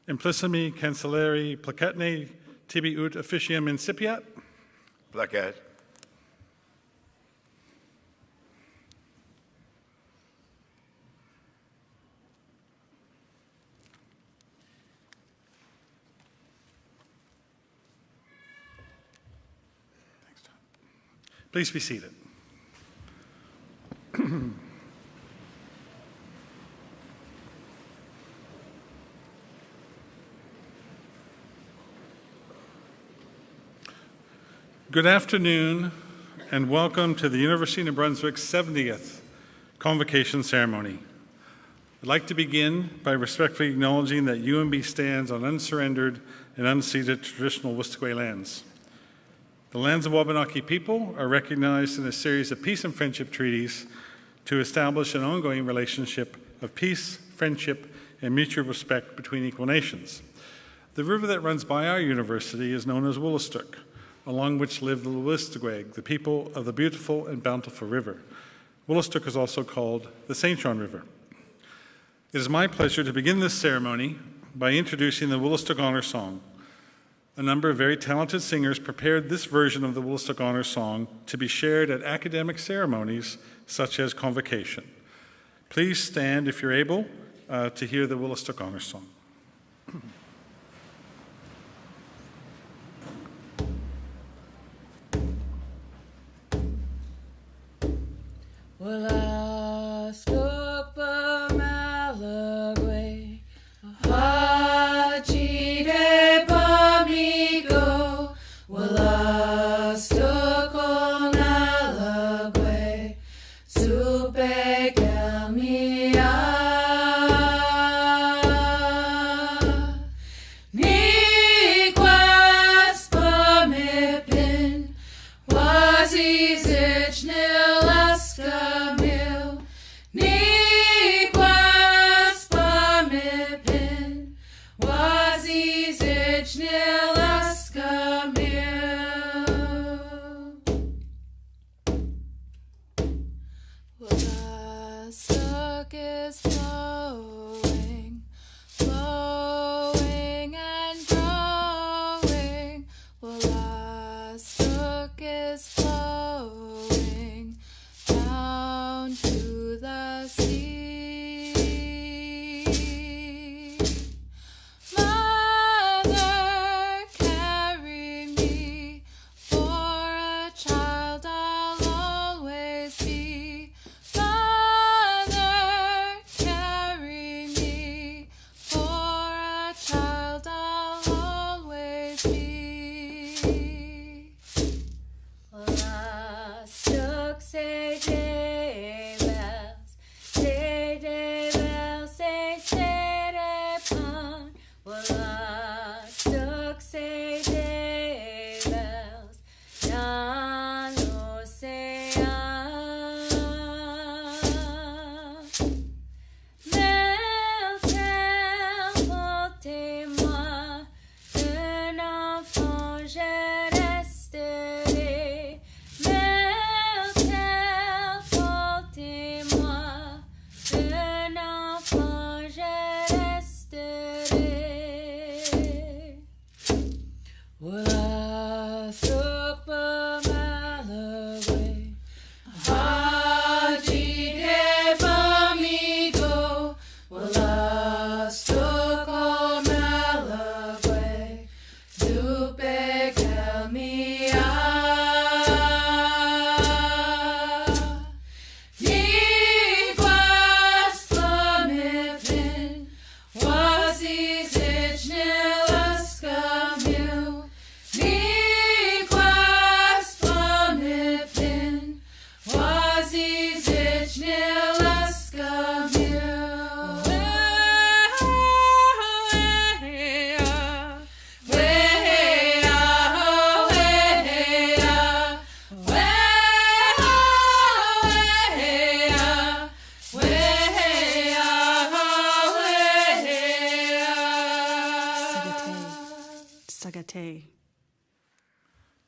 Implicitmi Cancelleri placetne tibi ut officium incipiat. Placet. Please be seated. Good afternoon and welcome to the University of New Brunswick's 70th Convocation ceremony. I'd like to begin by respectfully acknowledging that UNB stands on unsurrendered and unceded traditional Wistagwe lands. The lands of Wabanaki people are recognized in a series of peace and friendship treaties to establish an ongoing relationship of peace, friendship, and mutual respect between equal nations. The river that runs by our university is known as Woolastook, along which live the Wistagwe, the people of the beautiful and bountiful river. Woolastook is also called the St. John River. It is my pleasure to begin this ceremony by introducing the Woolastook Honour Song. a number of very talented singers prepared this version of the Woolstock Honors Song to be shared at academic ceremonies such as Convocation. Please stand if you're able to hear the Woolstock Honors Song.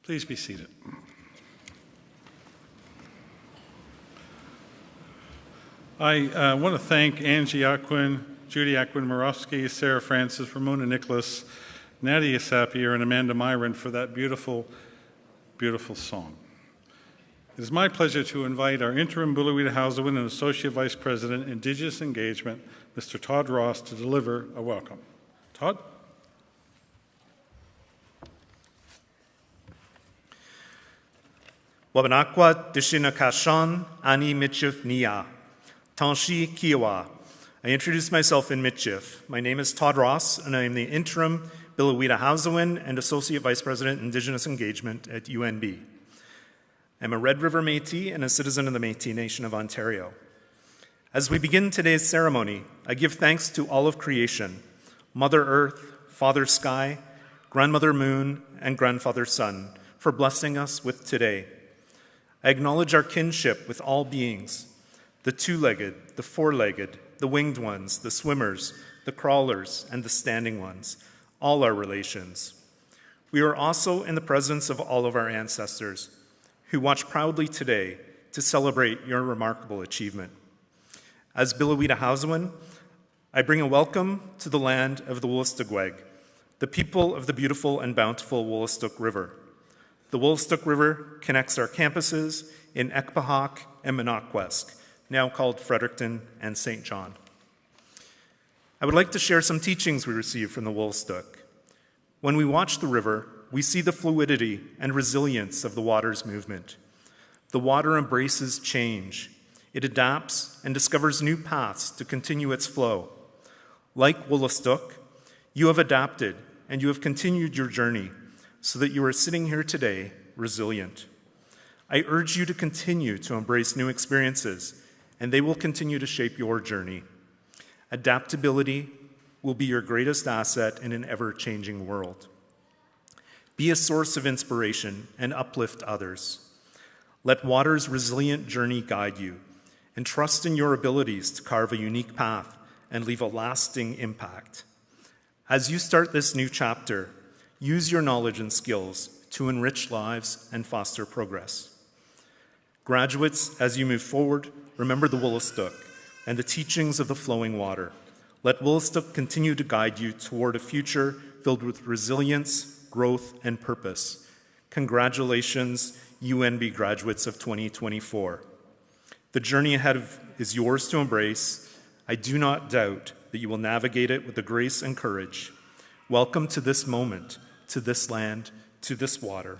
Please be seated. I want to thank Angie Aquin, Judy Aquin-Morovsky, Sarah Francis, Ramona Nicholas, Nadia Sapier, and Amanda Myron for that beautiful, beautiful song. It is my pleasure to invite our interim Bulawita Hausawan and Associate Vice President, Indigenous Engagement, Mr. Todd Ross, to deliver a welcome. Todd? Wabanakwa Dishina Kashan Ani Michif Nia. Tanshi Kiowa. I introduce myself in Michif. My name is Todd Ross, and I am the interim Bilawita Hausawan and Associate Vice President, Indigenous Engagement at UNB. I'm a Red River Métis and a citizen of the Métis Nation of Ontario. As we begin today's ceremony, I give thanks to all of creation, Mother Earth, Father Sky, Grandmother Moon, and Grandfather Sun, for blessing us with today. I acknowledge our kinship with all beings, the two-legged, the four-legged, the winged ones, the swimmers, the crawlers, and the standing ones, all our relations. We are also in the presence of all of our ancestors, who watch proudly today to celebrate your remarkable achievement. As Bilawita Hausawan, I bring a welcome to the land of the Wolastoqiyik, the people of the beautiful and bountiful Woolastook River. The Woolastook River connects our campuses in Ekpahak and Minocquest, now called Fredericton and St. John. I would like to share some teachings we received from the Woolastook. When we watch the river, we see the fluidity and resilience of the water's movement. The water embraces change. It adapts and discovers new paths to continue its flow. Like Woolastook, you have adapted and you have continued your journey so that you are sitting here today resilient. I urge you to continue to embrace new experiences, and they will continue to shape your journey. Adaptability will be your greatest asset in an ever-changing world. Be a source of inspiration and uplift others. Let water's resilient journey guide you, and trust in your abilities to carve a unique path and leave a lasting impact. As you start this new chapter, use your knowledge and skills to enrich lives and foster progress. Graduates, as you move forward, remember the Woolastook and the teachings of the flowing water. Let Woolastook continue to guide you toward a future filled with resilience, growth, and purpose. Congratulations, UNB graduates of 2024. The journey ahead is yours to embrace. I do not doubt that you will navigate it with the grace and courage. Welcome to this moment, to this land, to this water.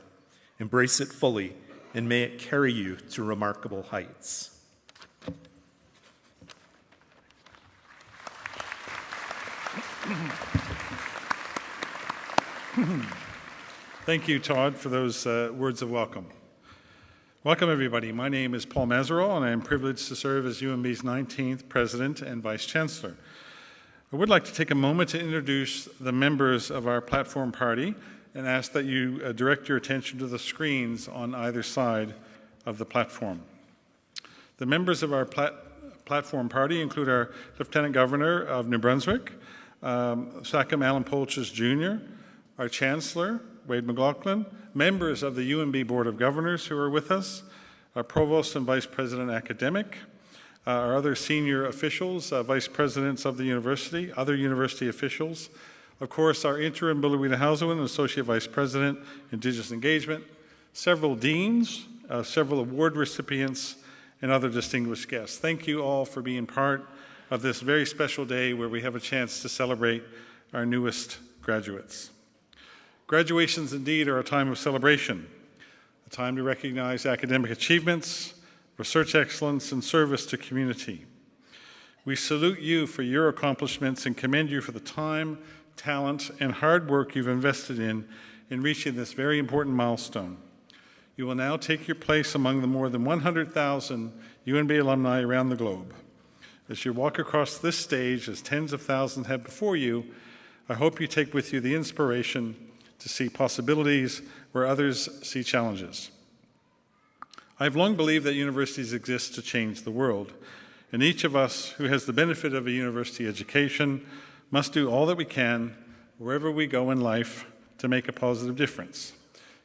Embrace it fully, and may it carry you to remarkable heights. Thank you, Todd, for those words of welcome. Welcome, everybody. My name is Paul Mazerol, and I am privileged to serve as UNB's 19th President and Vice Chancellor. I would like to take a moment to introduce the members of our platform party and ask that you direct your attention to the screens on either side of the platform. The members of our platform party include our Lieutenant Governor of New Brunswick, Sachem Allen Polches Jr., our Chancellor, Wade McLaughlin, members of the UNB Board of Governors who are with us, our Provost and Vice President Academic, our other senior officials, vice presidents of the university, other university officials, of course, our interim Bilawida Hausawan, Associate Vice President, Indigenous Engagement, several deans, several award recipients, and other distinguished guests. Thank you all for being part of this very special day where we have a chance to celebrate our newest graduates. Graduations indeed are a time of celebration, a time to recognize academic achievements, research excellence, and service to community. We salute you for your accomplishments and commend you for the time, talent, and hard work you've invested in reaching this very important milestone. You will now take your place among the more than 100,000 UNB alumni around the globe. As you walk across this stage, as tens of thousands have before you, I hope you take with you the inspiration to see possibilities where others see challenges. I've long believed that universities exist to change the world, and each of us who has the benefit of a university education must do all that we can, wherever we go in life, to make a positive difference.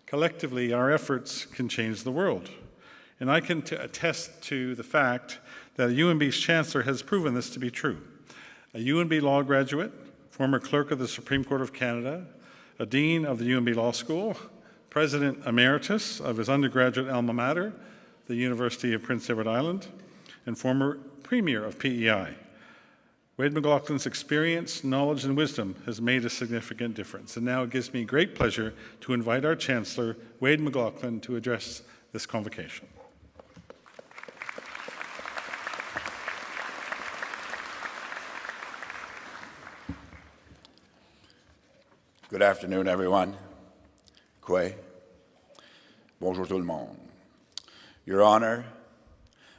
Collectively, our efforts can change the world, and I can attest to the fact that UNB's Chancellor has proven this to be true. A UNB law graduate, former clerk of the Supreme Court of Canada, a dean of the UNB Law School, President Emeritus of his undergraduate alma mater, the University of Prince Edward Island, and former Premier of PEI. Wade McLaughlin's experience, knowledge, and wisdom has made a significant difference. And now it gives me great pleasure to invite our Chancellor, Wade McLaughlin, to address this convocation. Good afternoon, everyone. Kwe. Bonjour tout le monde. Your Honor,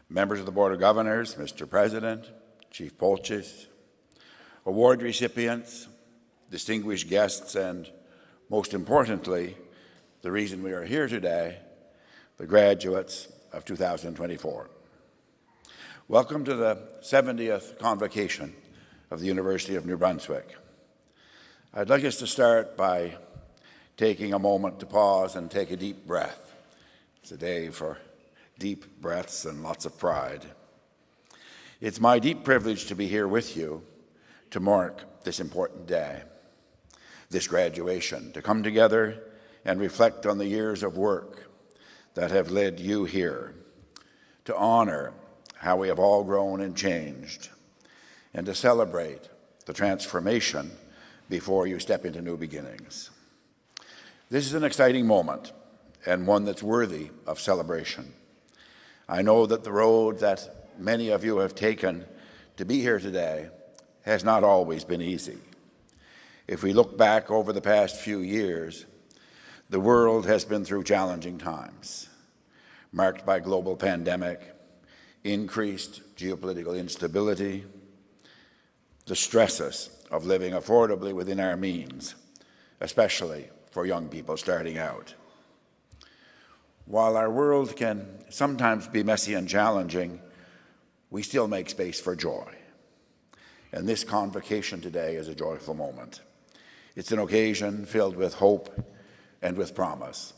members of the Board of Governors, Mr. President, Chief Polches, award recipients, distinguished guests, and most importantly, the reason we are here today, the graduates of 2024. Welcome to the 70th Convocation of the University of New Brunswick. I'd like us to start by taking a moment to pause and take a deep breath. It's a day for deep breaths and lots of pride. It's my deep privilege to be here with you to mark this important day. this graduation, to come together and reflect on the years of work that have led you here, to honor how we have all grown and changed, and to celebrate the transformation before you step into new beginnings. This is an exciting moment and one that's worthy of celebration. I know that the road that many of you have taken to be here today has not always been easy. If we look back over the past few years, the world has been through challenging times, marked by global pandemic, increased geopolitical instability, the stresses of living affordably within our means, especially for young people starting out. While our world can sometimes be messy and challenging, we still make space for joy. And this convocation today is a joyful moment. It's an occasion filled with hope and with promise.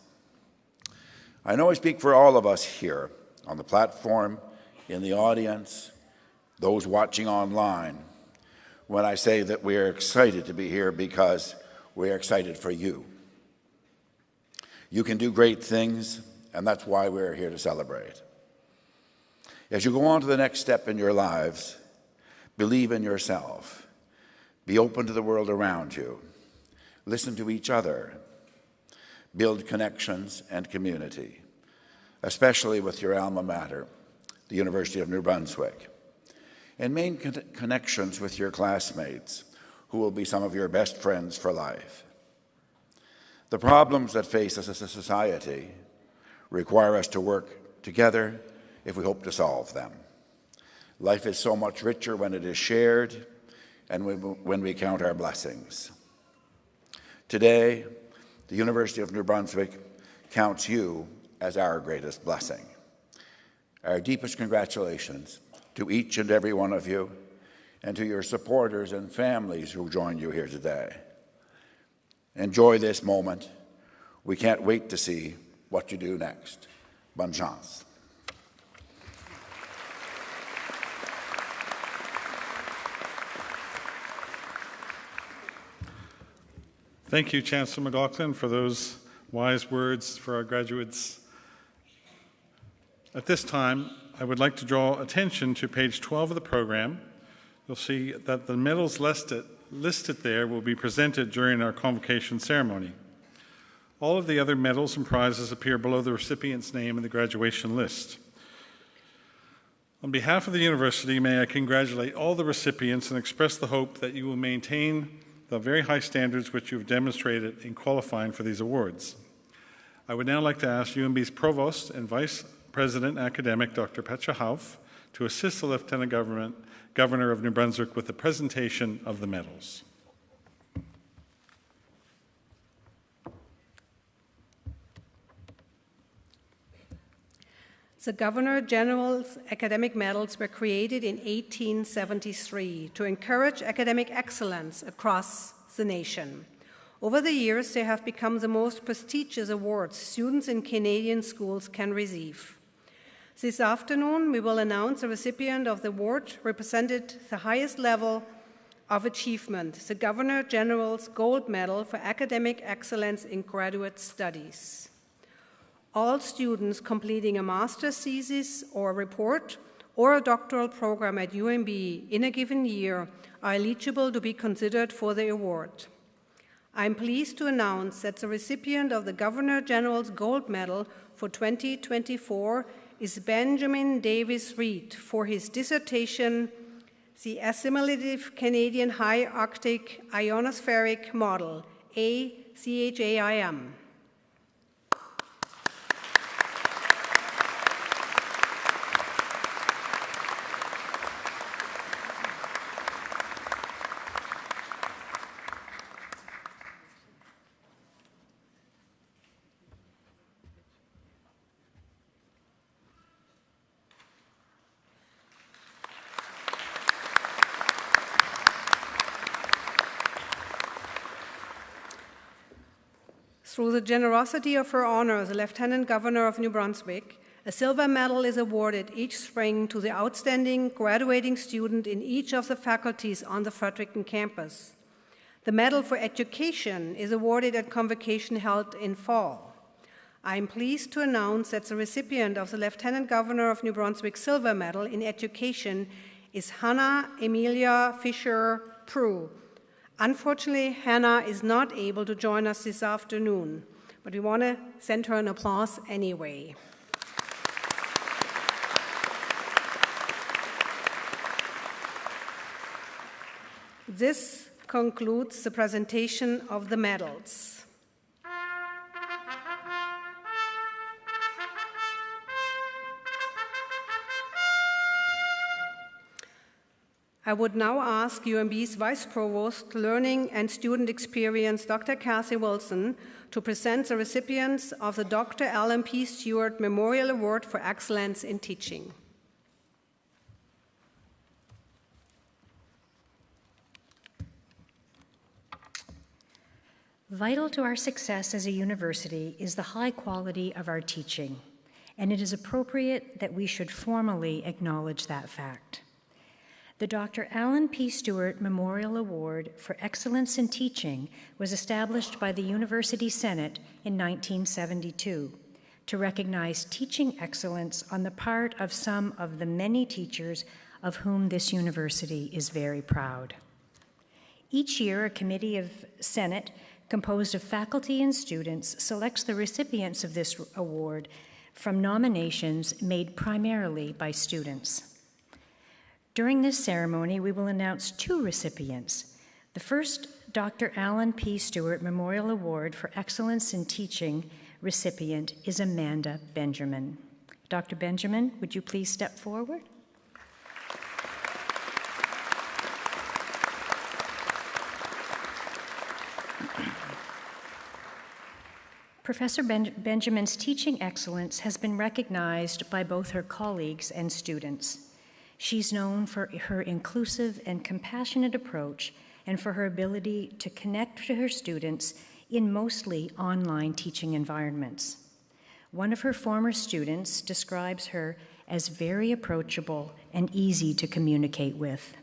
I know I speak for all of us here on the platform, in the audience, those watching online, when I say that we are excited to be here because we are excited for you. You can do great things, and that's why we're here to celebrate. As you go on to the next step in your lives, believe in yourself. Be open to the world around you. Listen to each other. Build connections and community, especially with your alma mater, the University of New Brunswick. And make connections with your classmates, who will be some of your best friends for life. The problems that face us as a society require us to work together if we hope to solve them. Life is so much richer when it is shared and when we count our blessings. Today, the University of New Brunswick counts you as our greatest blessing. Our deepest congratulations to each and every one of you and to your supporters and families who joined you here today. Enjoy this moment. We can't wait to see what you do next. Bonne chance. Thank you, Chancellor McLaughlin, for those wise words for our graduates. At this time, I would like to draw attention to page 12 of the program. You'll see that the medals listed there will be presented during our convocation ceremony. All of the other medals and prizes appear below the recipient's name in the graduation list. On behalf of the university, may I congratulate all the recipients and express the hope that you will maintain the very high standards which you've demonstrated in qualifying for these awards. I would now like to ask UNB's Provost and Vice President Academic, Dr. Petra Hauf, to assist the Lieutenant Governor of New Brunswick with the presentation of the medals. The Governor General's academic medals were created in 1873 to encourage academic excellence across the nation. Over the years, they have become the most prestigious awards students in Canadian schools can receive. This afternoon, we will announce the recipient of the award represented the highest level of achievement, the Governor General's Gold Medal for Academic Excellence in Graduate Studies. All students completing a master's thesis or a report or a doctoral program at UNB in a given year are eligible to be considered for the award. I'm pleased to announce that the recipient of the Governor General's Gold Medal for 2024 is Benjamin Davis Reed for his dissertation, The Assimilative Canadian High Arctic Ionospheric Model, ACHAIM. Through the generosity of Her Honor, the Lieutenant Governor of New Brunswick, a silver medal is awarded each spring to the outstanding graduating student in each of the faculties on the Fredericton campus. The Medal for Education is awarded at Convocation held in fall. I am pleased to announce that the recipient of the Lieutenant Governor of New Brunswick Silver Medal in Education is Hannah Emilia Fisher-Prue. Unfortunately, Hannah is not able to join us this afternoon, but we want to send her an applause anyway. This concludes the presentation of the medals. I would now ask UNB's Vice Provost, Learning and Student Experience, Dr. Kathy Wilson, to present the recipients of the Dr. Alan P. Stewart Memorial Award for Excellence in Teaching. Vital to our success as a university is the high quality of our teaching, and it is appropriate that we should formally acknowledge that fact. The Dr. Alan P. Stewart Memorial Award for Excellence in Teaching was established by the University Senate in 1972 to recognize teaching excellence on the part of some of the many teachers of whom this university is very proud. Each year, a committee of Senate composed of faculty and students selects the recipients of this award from nominations made primarily by students. During this ceremony, we will announce two recipients. The first Dr. Alan P. Stewart Memorial Award for Excellence in Teaching recipient is Amanda Benjamin. Dr. Benjamin, would you please step forward? Professor Benjamin's teaching excellence has been recognized by both her colleagues and students. She's known for her inclusive and compassionate approach and for her ability to connect to her students in mostly online teaching environments. One of her former students describes her as very approachable and easy to communicate with,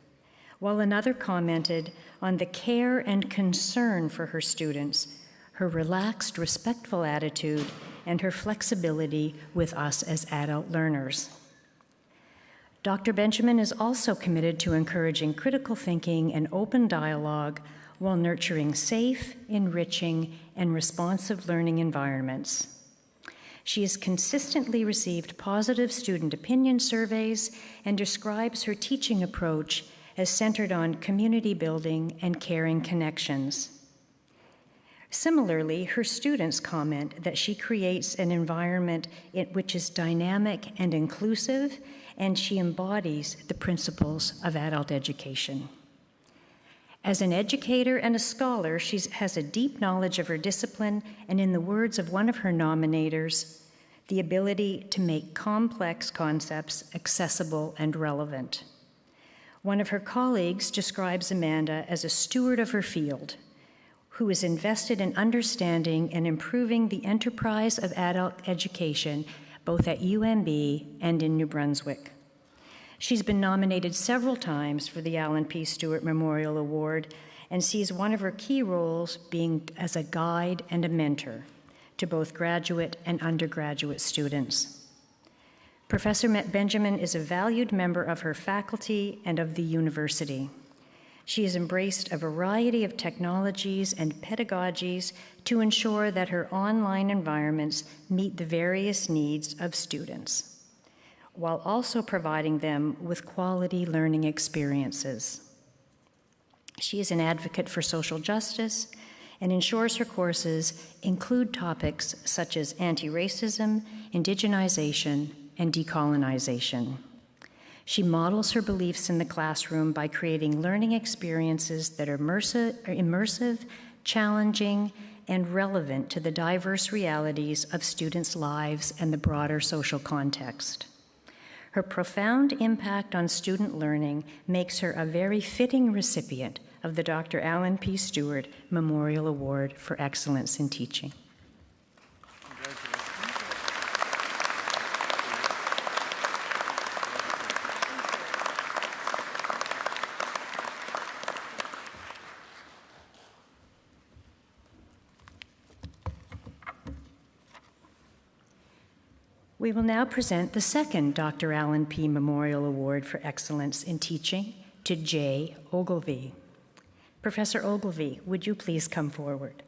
while another commented on the care and concern for her students, her relaxed, respectful attitude, and her flexibility with us as adult learners. Dr. Benjamin is also committed to encouraging critical thinking and open dialogue while nurturing safe, enriching, and responsive learning environments. She has consistently received positive student opinion surveys and describes her teaching approach as centered on community building and caring connections. Similarly, her students comment that she creates an environment which is dynamic and inclusive, and she embodies the principles of adult education. As an educator and a scholar, she has a deep knowledge of her discipline, and in the words of one of her nominators, the ability to make complex concepts accessible and relevant. One of her colleagues describes Amanda as a steward of her field, who is invested in understanding and improving the enterprise of adult education both at UNB and in New Brunswick. She's been nominated several times for the Alan P. Stewart Memorial Award and sees one of her key roles being as a guide and a mentor to both graduate and undergraduate students. Professor Benjamin is a valued member of her faculty and of the university. She has embraced a variety of technologies and pedagogies to ensure that her online environments meet the various needs of students, while also providing them with quality learning experiences. She is an advocate for social justice and ensures her courses include topics such as anti-racism, indigenization, and decolonization. She models her beliefs in the classroom by creating learning experiences that are immersive, challenging, and relevant to the diverse realities of students' lives and the broader social context. Her profound impact on student learning makes her a very fitting recipient of the Dr. Alan P. Stewart Memorial Award for Excellence in Teaching. We will now present the second Dr. Allen P. Memorial Award for Excellence in Teaching to Jay Ogilvie. Professor Ogilvie, would you please come forward?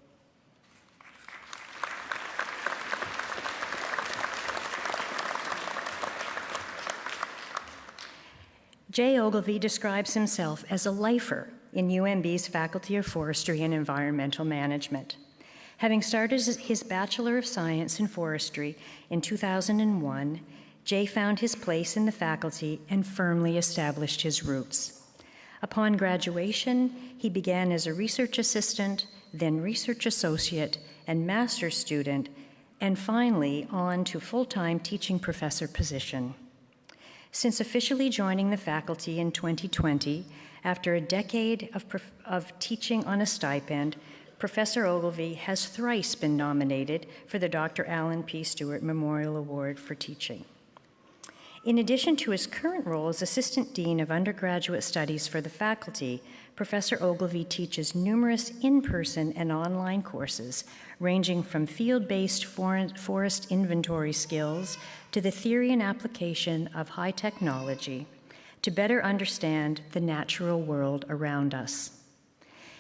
Jay Ogilvie describes himself as a lifer in UNB's Faculty of Forestry and Environmental Management. Having started his Bachelor of Science in Forestry in 2001, Jay found his place in the faculty and firmly established his roots. Upon graduation, he began as a research assistant, then research associate and master's student, and finally on to full-time teaching professor position. Since officially joining the faculty in 2020, after a decade of teaching on a stipend, Professor Ogilvie has thrice been nominated for the Dr. Allen P. Stewart Memorial Award for Teaching. In addition to his current role as Assistant Dean of Undergraduate Studies for the faculty, Professor Ogilvie teaches numerous in-person and online courses, ranging from field-based forest inventory skills to the theory and application of high technology to better understand the natural world around us.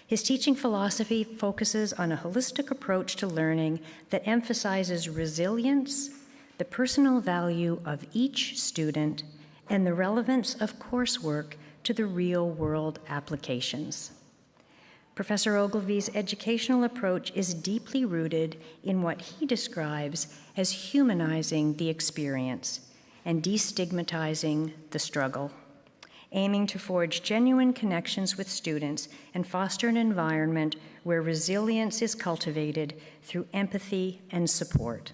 His teaching philosophy focuses on a holistic approach to learning that emphasizes resilience, the personal value of each student, and the relevance of coursework to the real-world applications. Professor Ogilvie's educational approach is deeply rooted in what he describes as humanizing the experience and destigmatizing the struggle, aiming to forge genuine connections with students and foster an environment where resilience is cultivated through empathy and support.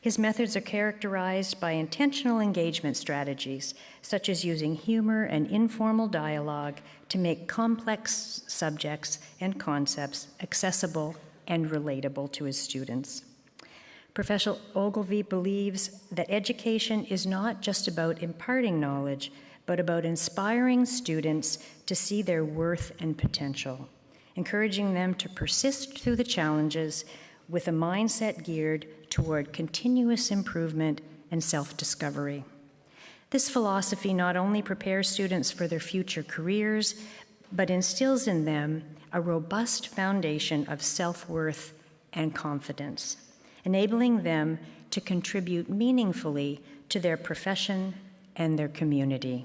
His methods are characterized by intentional engagement strategies, such as using humor and informal dialogue to make complex subjects and concepts accessible and relatable to his students. Professor Ogilvie believes that education is not just about imparting knowledge, but about inspiring students to see their worth and potential, encouraging them to persist through the challenges with a mindset geared toward continuous improvement and self-discovery. This philosophy not only prepares students for their future careers, but instills in them a robust foundation of self-worth and confidence, enabling them to contribute meaningfully to their profession and their community.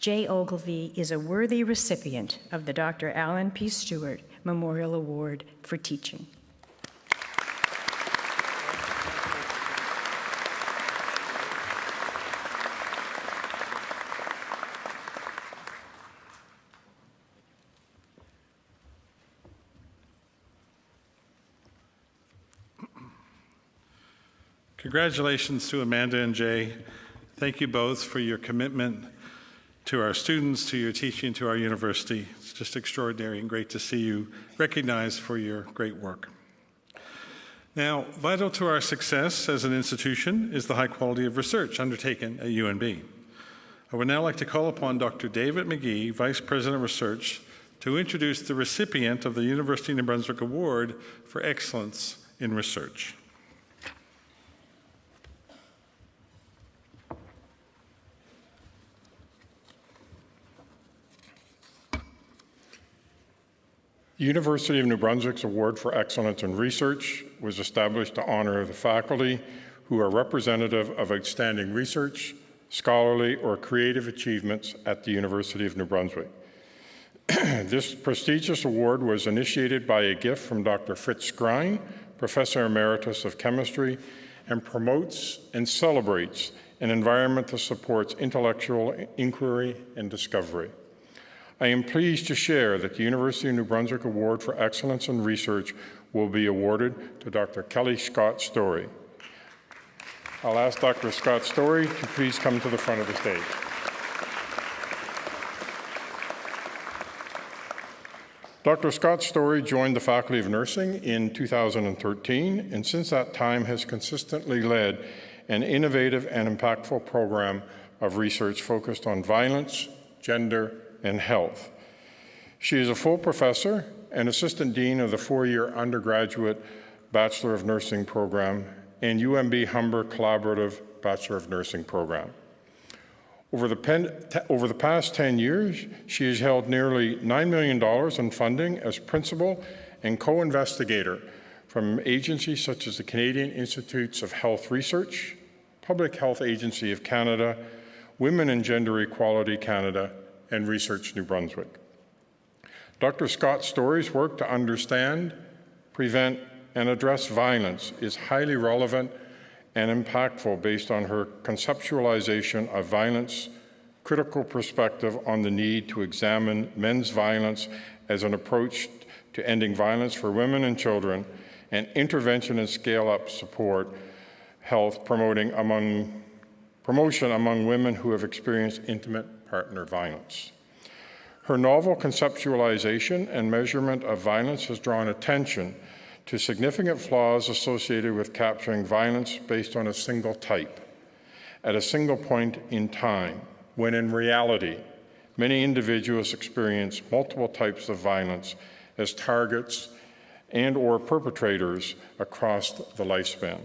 Jay Ogilvie is a worthy recipient of the Dr. Allen P. Stewart Memorial Award for Teaching. Congratulations to Amanda and Jay. Thank you both for your commitment to our students, to your teaching, to our university. It's just extraordinary and great to see you recognized for your great work. Now, vital to our success as an institution is the high quality of research undertaken at UNB. I would now like to call upon Dr. David McGee, Vice President of Research, to introduce the recipient of the University of New Brunswick Award for Excellence in Research. The University of New Brunswick's Award for Excellence in Research was established to honor the faculty who are representative of outstanding research, scholarly, or creative achievements at the University of New Brunswick. This prestigious award was initiated by a gift from Dr. Fritz Grein, Professor Emeritus of Chemistry, and promotes and celebrates an environment that supports intellectual inquiry and discovery. I am pleased to share that the University of New Brunswick Award for Excellence in Research will be awarded to Dr. Kelly Scott Story. I'll ask Dr. Scott Story to please come to the front of the stage. Dr. Scott Story joined the Faculty of Nursing in 2013, and since that time has consistently led an innovative and impactful program of research focused on violence, gender, and health. She is a full professor and assistant dean of the four-year undergraduate Bachelor of Nursing program and UNB Humber Collaborative Bachelor of Nursing program. Over the past 10 years, she has held nearly $9 million in funding as principal and co-investigator from agencies such as the Canadian Institutes of Health Research, Public Health Agency of Canada, Women and Gender Equality Canada, and Research New Brunswick. Dr. Scott Story's work to understand, prevent, and address violence is highly relevant and impactful based on her conceptualization of violence, critical perspective on the need to examine men's violence as an approach to ending violence for women and children, and intervention and scale-up support health promotion among women who have experienced intimate partner violence. Her novel conceptualization and measurement of violence has drawn attention to significant flaws associated with capturing violence based on a single type, at a single point in time, when in reality, many individuals experience multiple types of violence as targets and/or perpetrators across the lifespan.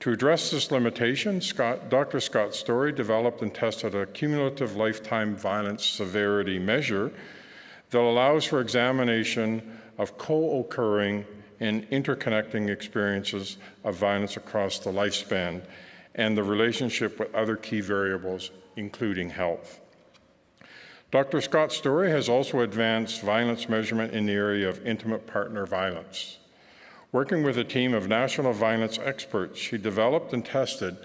To address this limitation, Dr. Scott Story developed and tested a cumulative lifetime violence severity measure that allows for examination of co-occurring and interconnecting experiences of violence across the lifespan and the relationship with other key variables, including health. Dr. Scott Story has also advanced violence measurement in the area of intimate partner violence. Working with a team of national violence experts, she developed and tested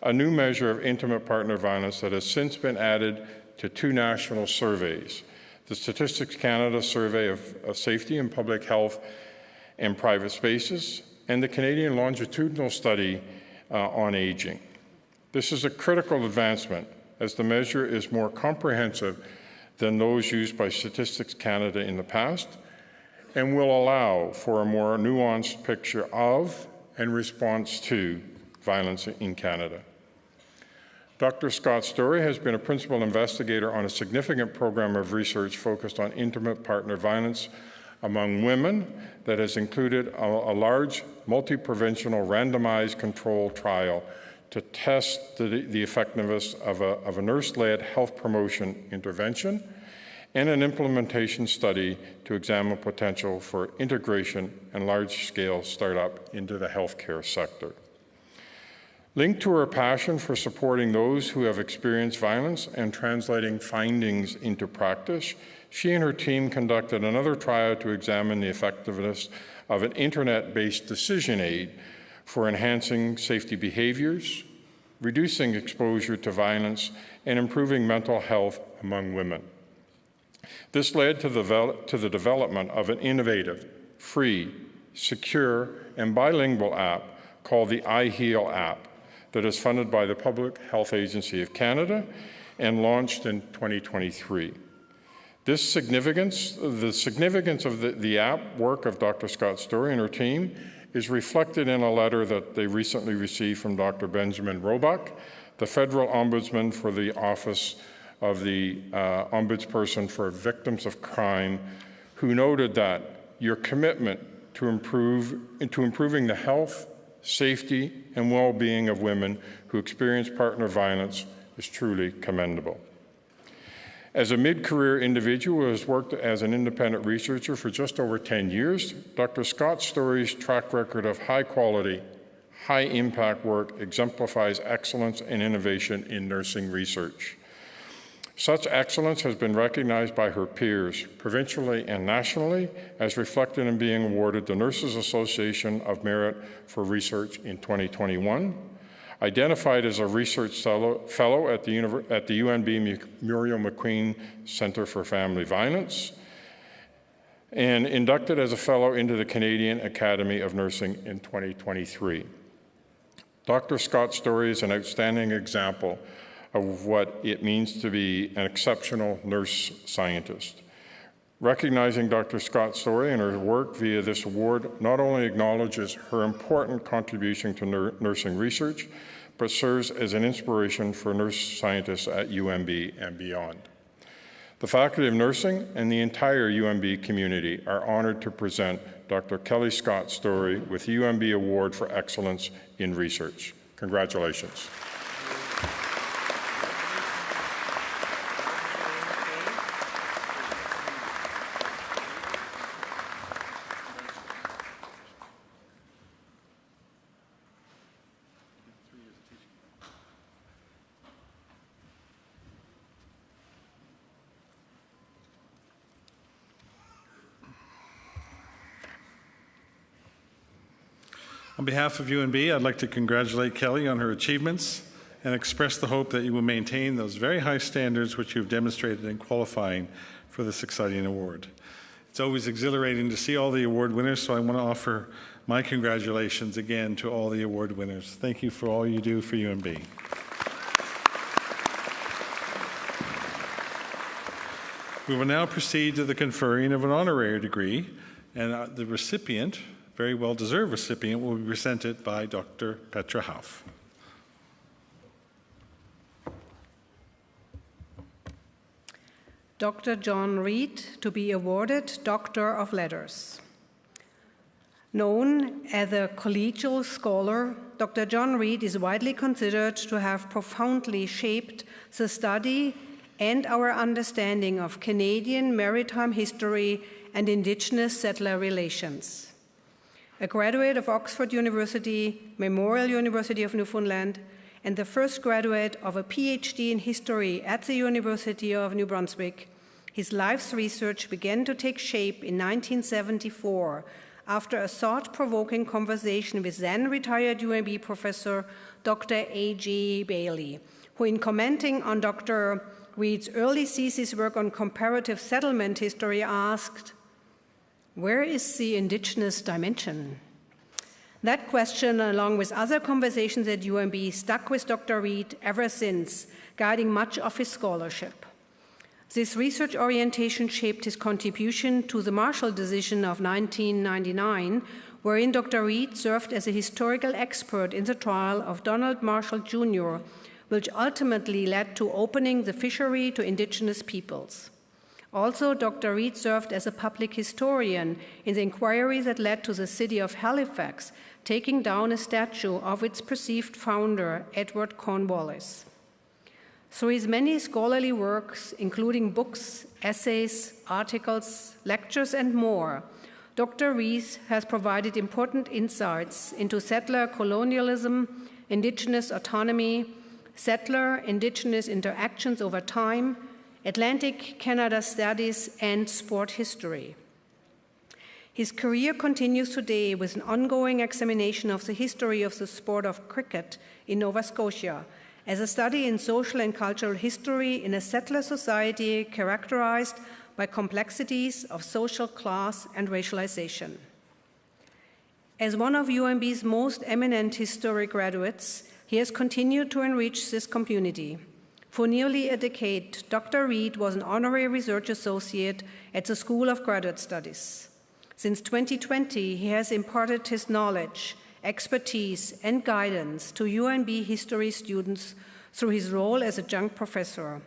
a new measure of intimate partner violence that has since been added to 2 national surveys, the Statistics Canada Survey of Safety and Public Health and Private Spaces, and the Canadian Longitudinal Study on Aging. This is a critical advancement as the measure is more comprehensive than those used by Statistics Canada in the past, and will allow for a more nuanced picture of and response to violence in Canada. Dr. Scott Story has been a principal investigator on a significant program of research focused on intimate partner violence among women that has included a large multi-provincial randomized controlled trial to test the effectiveness of a nurse-led health promotion intervention and an implementation study to examine potential for integration and large-scale startup into the healthcare sector. Linked to her passion for supporting those who have experienced violence and translating findings into practice, she and her team conducted another trial to examine the effectiveness of an internet-based decision aid for enhancing safety behaviors, reducing exposure to violence, and improving mental health among women. This led to the development of an innovative, free, secure, and bilingual app called the iHeal app that is funded by the Public Health Agency of Canada and launched in 2023. The significance of the app work of Dr. Scott Story and her team is reflected in a letter that they recently received from Dr. Benjamin Roebuck, the Federal Ombudsman for the Office of the Ombudsperson for Victims of Crime, who noted that your commitment to improving the health, safety, and well-being of women who experience partner violence is truly commendable. As a mid-career individual who has worked as an independent researcher for just over 10 years, Dr. Scott Story's track record of high-quality, high-impact work exemplifies excellence and innovation in nursing research. Such excellence has been recognized by her peers, provincially and nationally, as reflected in being awarded the Nurses Association of Merit for Research in 2021, identified as a research fellow at the UNB Muriel McQueen Centre for Family Violence, and inducted as a fellow into the Canadian Academy of Nursing in 2023. Dr. Scott Story is an outstanding example of what it means to be an exceptional nurse scientist. Recognizing Dr. Scott Story and her work via this award not only acknowledges her important contribution to nursing research, but serves as an inspiration for nurse scientists at UNB and beyond. The Faculty of Nursing and the entire UNB community are honored to present Dr. Kelly Scott Story with the UNB Award for Excellence in Research. Congratulations. On behalf of UNB, I'd like to congratulate Kelly on her achievements and express the hope that you will maintain those very high standards which you've demonstrated in qualifying for this exciting award. It's always exhilarating to see all the award winners, so I want to offer my congratulations again to all the award winners. Thank you for all you do for UNB. We will now proceed to the conferring of an honorary degree, and the recipient, very well-deserved recipient, will be presented by Dr. Petra Hauf. Dr. John Reed, to be awarded Doctor of Letters. Known as a collegial scholar, Dr. John Reed is widely considered to have profoundly shaped the study and our understanding of Canadian maritime history and Indigenous settler relations. A graduate of Oxford University, Memorial University of Newfoundland, and the first graduate of a PhD in history at the University of New Brunswick, his life's research began to take shape in 1974 after a thought-provoking conversation with then-retired UNB professor Dr. A.G. Bailey, who, in commenting on Dr. Reed's early thesis work on comparative settlement history, asked, "Where is the Indigenous dimension?" That question, along with other conversations at UNB, stuck with Dr. Reed ever since, guiding much of his scholarship. This research orientation shaped his contribution to the Marshall Decision of 1999, wherein Dr. Reed served as a historical expert in the trial of Donald Marshall Jr., which ultimately led to opening the fishery to Indigenous peoples. Also, Dr. Reed served as a public historian in the inquiry that led to the city of Halifax taking down a statue of its perceived founder, Edward Cornwallis. Through his many scholarly works, including books, essays, articles, lectures, and more, Dr. Reed has provided important insights into settler colonialism, Indigenous autonomy, settler-Indigenous interactions over time, Atlantic Canada studies, and sport history. His career continues today with an ongoing examination of the history of the sport of cricket in Nova Scotia, as a study in social and cultural history in a settler society characterized by complexities of social class and racialization. As one of UNB's most eminent historic graduates, he has continued to enrich this community. For nearly a decade, Dr. Reed was an honorary research associate at the School of Graduate Studies. Since 2020, he has imparted his knowledge, expertise, and guidance to UNB history students through his role as adjunct professor.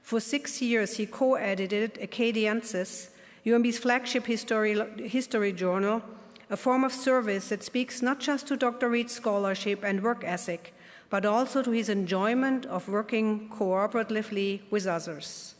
For 6 years, he co-edited Acadiensis, UNB's flagship history journal, a form of service that speaks not just to Dr. Reed's scholarship and work ethic, but also to his enjoyment of working cooperatively with others.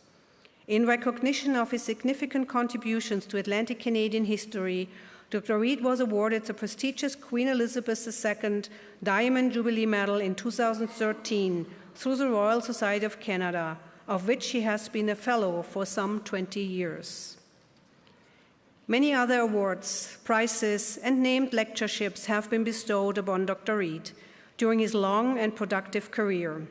In recognition of his significant contributions to Atlantic Canadian history, Dr. Reed was awarded the prestigious Queen Elizabeth II Diamond Jubilee Medal in 2013 through the Royal Society of Canada, of which he has been a fellow for some 20 years. Many other awards, prizes, and named lectureships have been bestowed upon Dr. Reed during his long and productive career.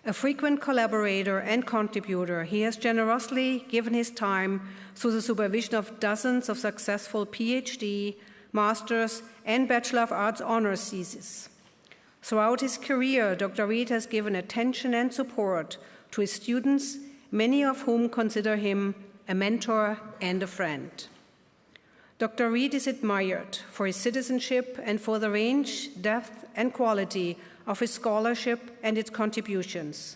A frequent collaborator and contributor, he has generously given his time through the supervision of dozens of successful PhD, master's, and Bachelor of Arts honors theses. Throughout his career, Dr. Reed has given attention and support to his students, many of whom consider him a mentor and a friend. Dr. Reed is admired for his citizenship and for the range, depth, and quality of his scholarship and its contributions.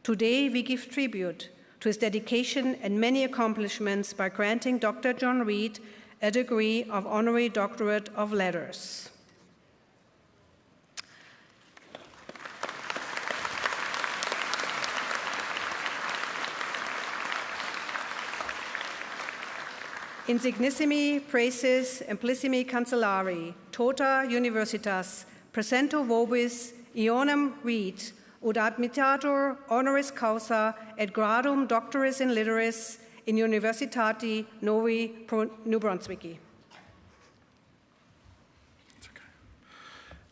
Today, we give tribute to his dedication and many accomplishments by granting Dr. John Reed a degree of Honorary Doctorate of Letters. Insignissimi praeses amplissimi cancellari, tota universitas, presento vobis Ionem Reed, ut admitator honoris causa et gradum doctoris in litteris in Universitati Novi New Brunswicki.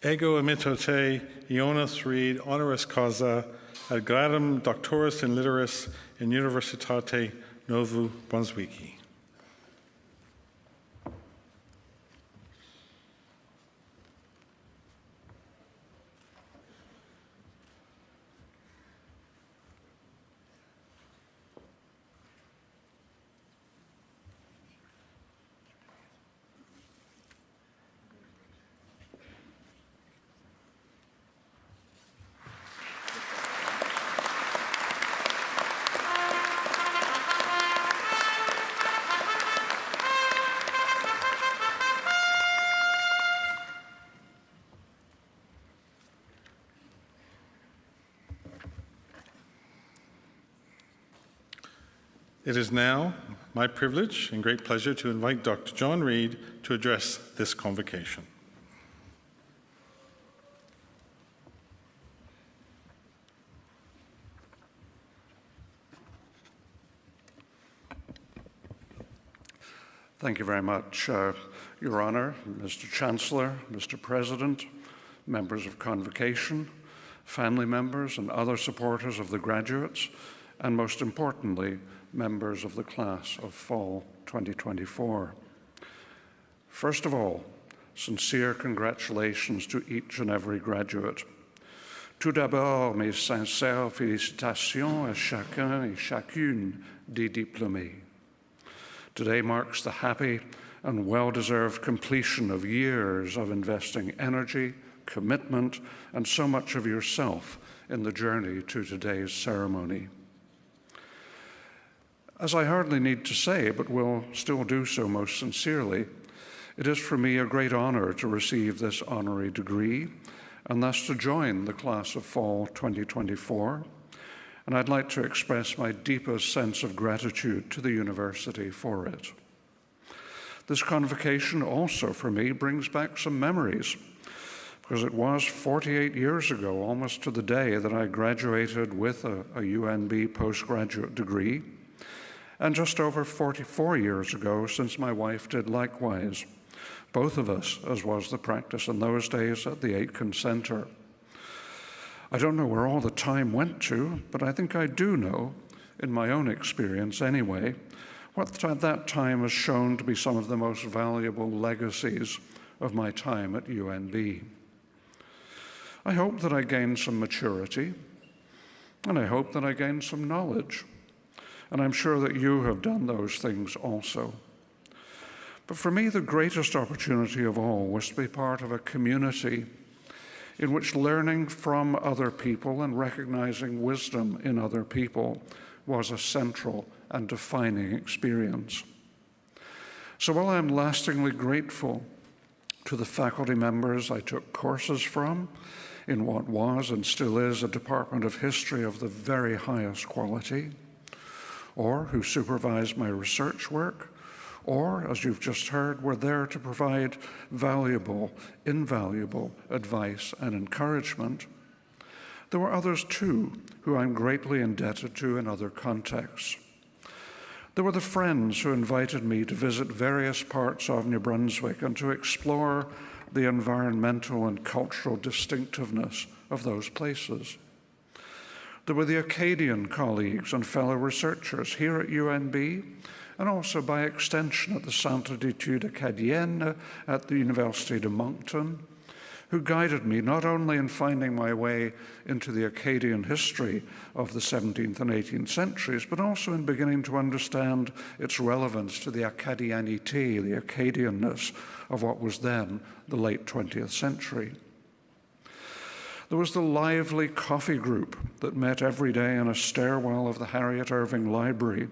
Ego emitto te, Ionas Reed, honoris causa, ad gradum doctoris in litteris in Universitate Novu Brunswicki. It is now my privilege and great pleasure to invite Dr. John Reed to address this convocation. Thank you very much, Your Honour, Mr. Chancellor, Mr. President, members of Convocation, family members and other supporters of the graduates, and most importantly, members of the class of fall 2024. First of all, sincere congratulations to each and every graduate. Tout d'abord, mes sincères félicitations à chacun et chacune des diplômés. Today marks the happy and well-deserved completion of years of investing energy, commitment, and so much of yourself in the journey to today's ceremony. As I hardly need to say, but will still do so most sincerely, it is for me a great honor to receive this honorary degree and thus to join the class of fall 2024. And I'd like to express my deepest sense of gratitude to the university for it. This convocation also for me brings back some memories, because it was 48 years ago, almost to the day, that I graduated with a UNB postgraduate degree, and just over 44 years ago since my wife did likewise, both of us, as was the practice in those days at the Aitken Centre. I don't know where all the time went to, but I think I do know, in my own experience anyway, what at that time has shown to be some of the most valuable legacies of my time at UNB. I hope that I gained some maturity, and I hope that I gained some knowledge. And I'm sure that you have done those things also. But for me, the greatest opportunity of all was to be part of a community in which learning from other people and recognizing wisdom in other people was a central and defining experience. So while I'm lastingly grateful to the faculty members I took courses from in what was and still is a department of history of the very highest quality, or who supervised my research work, or, as you've just heard, were there to provide valuable, invaluable advice and encouragement, there were others too who I'm greatly indebted to in other contexts. There were the friends who invited me to visit various parts of New Brunswick and to explore the environmental and cultural distinctiveness of those places. There were the Acadian colleagues and fellow researchers here at UNB, and also by extension at the Centre d'études acadiennes at the University de Moncton, who guided me not only in finding my way into the Acadian history of the 17th and 18th centuries, but also in beginning to understand its relevance to the Acadianité, the Acadianness of what was then the late 20th century. There was the lively coffee group that met every day in a stairwell of the Harriet Irving Library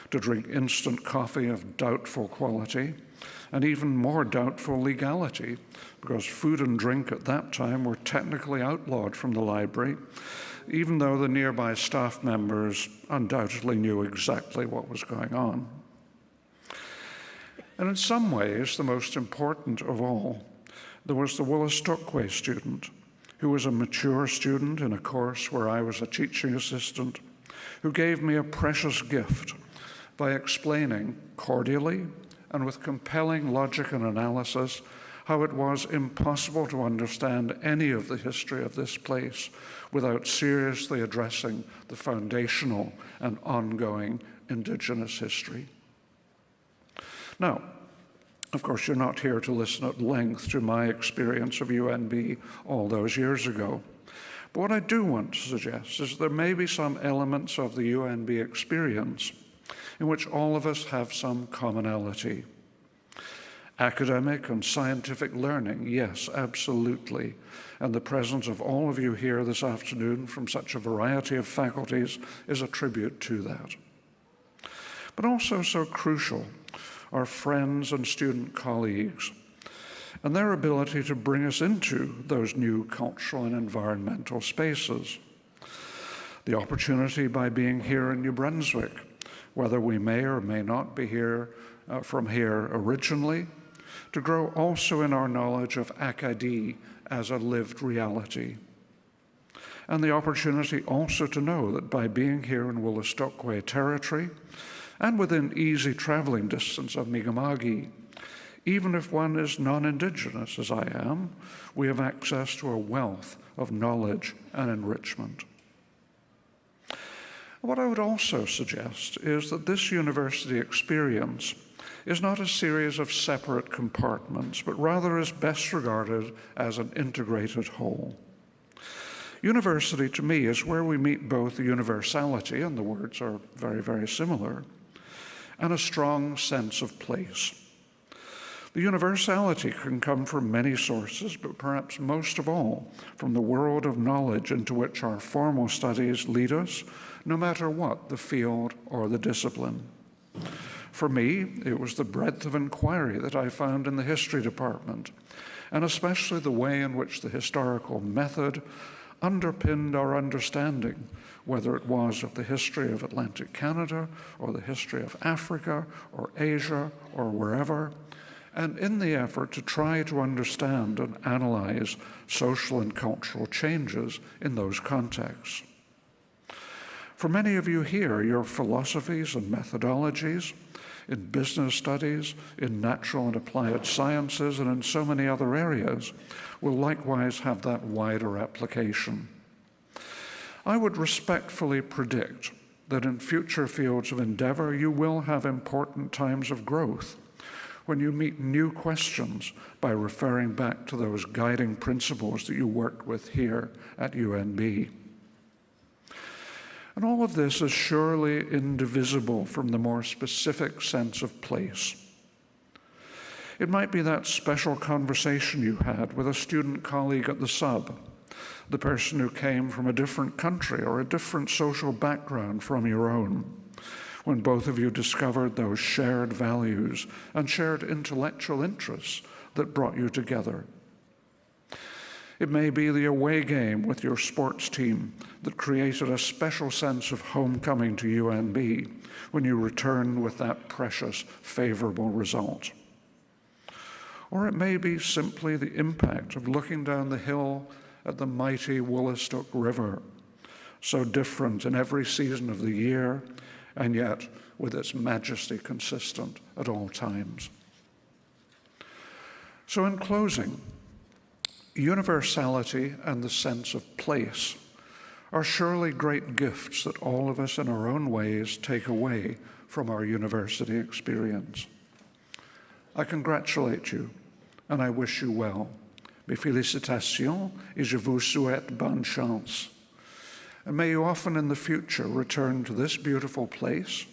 to drink instant coffee of doubtful quality and even more doubtful legality, because food and drink at that time were technically outlawed from the library, even though the nearby staff members undoubtedly knew exactly what was going on. And in some ways, the most important of all, there was the Woolastoqua student, who was a mature student in a course where I was a teaching assistant, who gave me a precious gift by explaining cordially and with compelling logic and analysis how it was impossible to understand any of the history of this place without seriously addressing the foundational and ongoing Indigenous history. Now, of course, you're not here to listen at length to my experience of UNB all those years ago. But what I do want to suggest is there may be some elements of the UNB experience in which all of us have some commonality. Academic and scientific learning, yes, absolutely. And the presence of all of you here this afternoon from such a variety of faculties is a tribute to that. But also so crucial are friends and student colleagues and their ability to bring us into those new cultural and environmental spaces. The opportunity by being here in New Brunswick, whether we may or may not be here from here originally, to grow also in our knowledge of Acadie as a lived reality. And the opportunity also to know that by being here in Woolastoqua territory, and within easy traveling distance of Mi'kma'ki, even if one is non-Indigenous, as I am, we have access to a wealth of knowledge and enrichment. What I would also suggest is that this university experience is not a series of separate compartments, but rather is best regarded as an integrated whole. University, to me, is where we meet both the universality, and the words are very, very similar, and a strong sense of place. The universality can come from many sources, but perhaps most of all from the world of knowledge into which our formal studies lead us, no matter what the field or the discipline. For me, it was the breadth of inquiry that I found in the history department, and especially the way in which the historical method underpinned our understanding, whether it was of the history of Atlantic Canada or the history of Africa or Asia or wherever, and in the effort to try to understand and analyze social and cultural changes in those contexts. For many of you here, your philosophies and methodologies in business studies, in natural and applied sciences, and in so many other areas will likewise have that wider application. I would respectfully predict that in future fields of endeavor, you will have important times of growth when you meet new questions by referring back to those guiding principles that you worked with here at UNB. And all of this is surely indivisible from the more specific sense of place. It might be that special conversation you had with a student colleague at the sub, the person who came from a different country or a different social background from your own, when both of you discovered those shared values and shared intellectual interests that brought you together. It may be the away game with your sports team that created a special sense of homecoming to UNB when you returned with that precious, favorable result. Or it may be simply the impact of looking down the hill at the mighty Woolastoq River, so different in every season of the year, and yet with its majesty consistent at all times. So in closing, universality and the sense of place are surely great gifts that all of us in our own ways take away from our university experience. I congratulate you and I wish you well. Mes félicitations et je vous souhaite bonne chance. And may you often in the future return to this beautiful place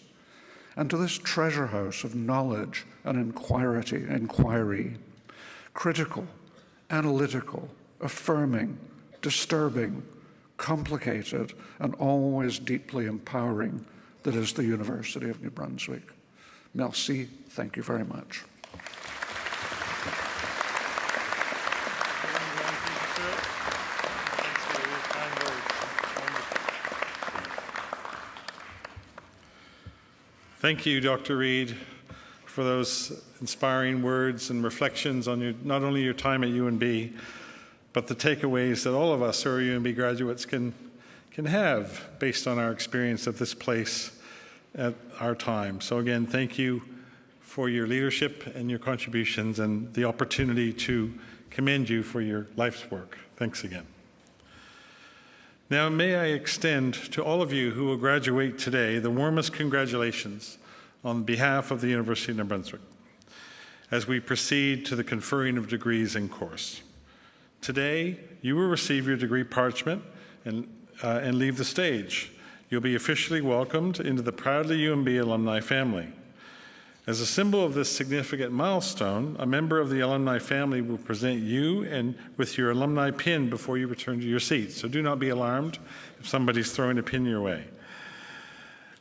and to this treasure house of knowledge and inquiry, critical, analytical, affirming, disturbing, complicated, and always deeply empowering that is the University of New Brunswick. Merci, thank you very much. Thank you, Dr. Reid, for those inspiring words and reflections on not only your time at UNB, but the takeaways that all of us who are UNB graduates can have based on our experience at this place at our time. So again, thank you for your leadership and your contributions and the opportunity to commend you for your life's work. Thanks again. Now, may I extend to all of you who will graduate today the warmest congratulations on behalf of the University of New Brunswick as we proceed to the conferring of degrees in course. Today, you will receive your degree parchment and leave the stage. You'll be officially welcomed into the proudly UNB alumni family. As a symbol of this significant milestone, a member of the alumni family will present you and with your alumni pin before you return to your seats. So do not be alarmed if somebody's throwing a pin your way.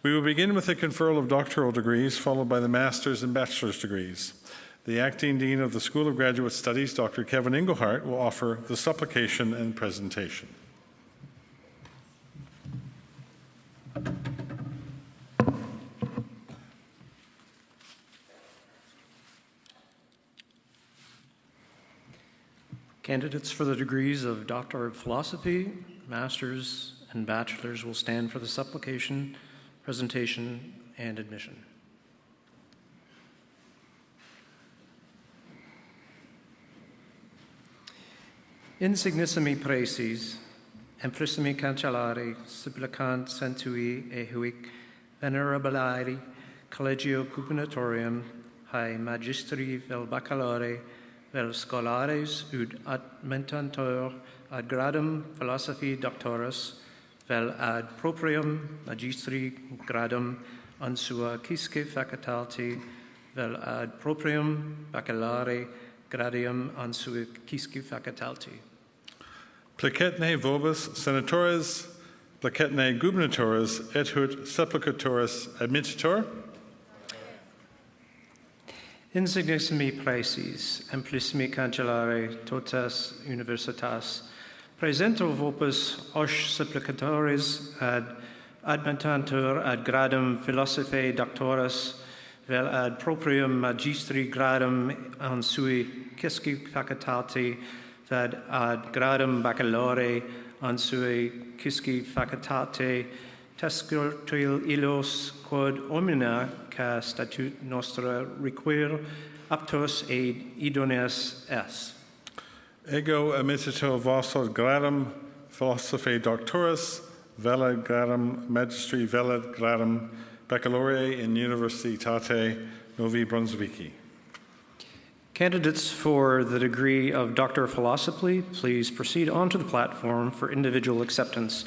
We will begin with the conferral of doctoral degrees, followed by the master's and bachelor's degrees. The acting dean of the School of Graduate Studies, Dr. Kevin Engelhardt, will offer the supplication and presentation. Candidates for the degrees of Doctor of Philosophy, Masters, and Bachelors will stand for the supplication, presentation, and admission. Insignissimi praeses, amplissimi cancellari, supplicant centui ehuic, venerabiliri, collegio gubernatorium, hae magistri vel baccalaureae, vel scholares ud admentantur ad gradum philosophiae doctoris, vel ad proprium magistri gradum ansua quisque facultati, vel ad proprium baccalaureae gradium ansua quisque facultati. Placetne vobis senatores, placetne gubernatores, et hut supplicatoris admittator. Insignissimi praeses, amplissimi cancellare totas universitas, presento vopus os supplicatoris ad admentantur ad gradum philosophiae doctoris, vel ad proprium magistri gradum ansui quisque facultati, ved ad gradum baccalaureae ansui quisque facultate, tescutil illos quod omnia ca statut nostra requir aptos et idoneus es. Ego amittito vos ad gradum philosophiae doctoris, vel ad gradum magistri, vel ad gradum baccalaureae in Universitate Novi Brunswicki. Candidates for the degree of Doctor of Philosophy, please proceed onto the platform for individual acceptance.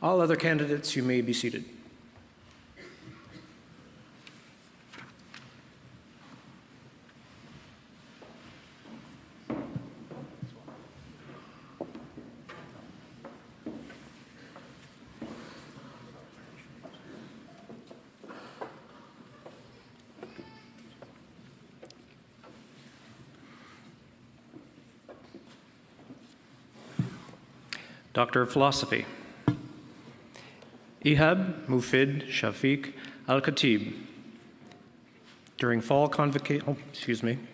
All other candidates, you may be seated. Doctor of Philosophy. Ihab Mufid Shafiq Al-Khatib. During fall convocation,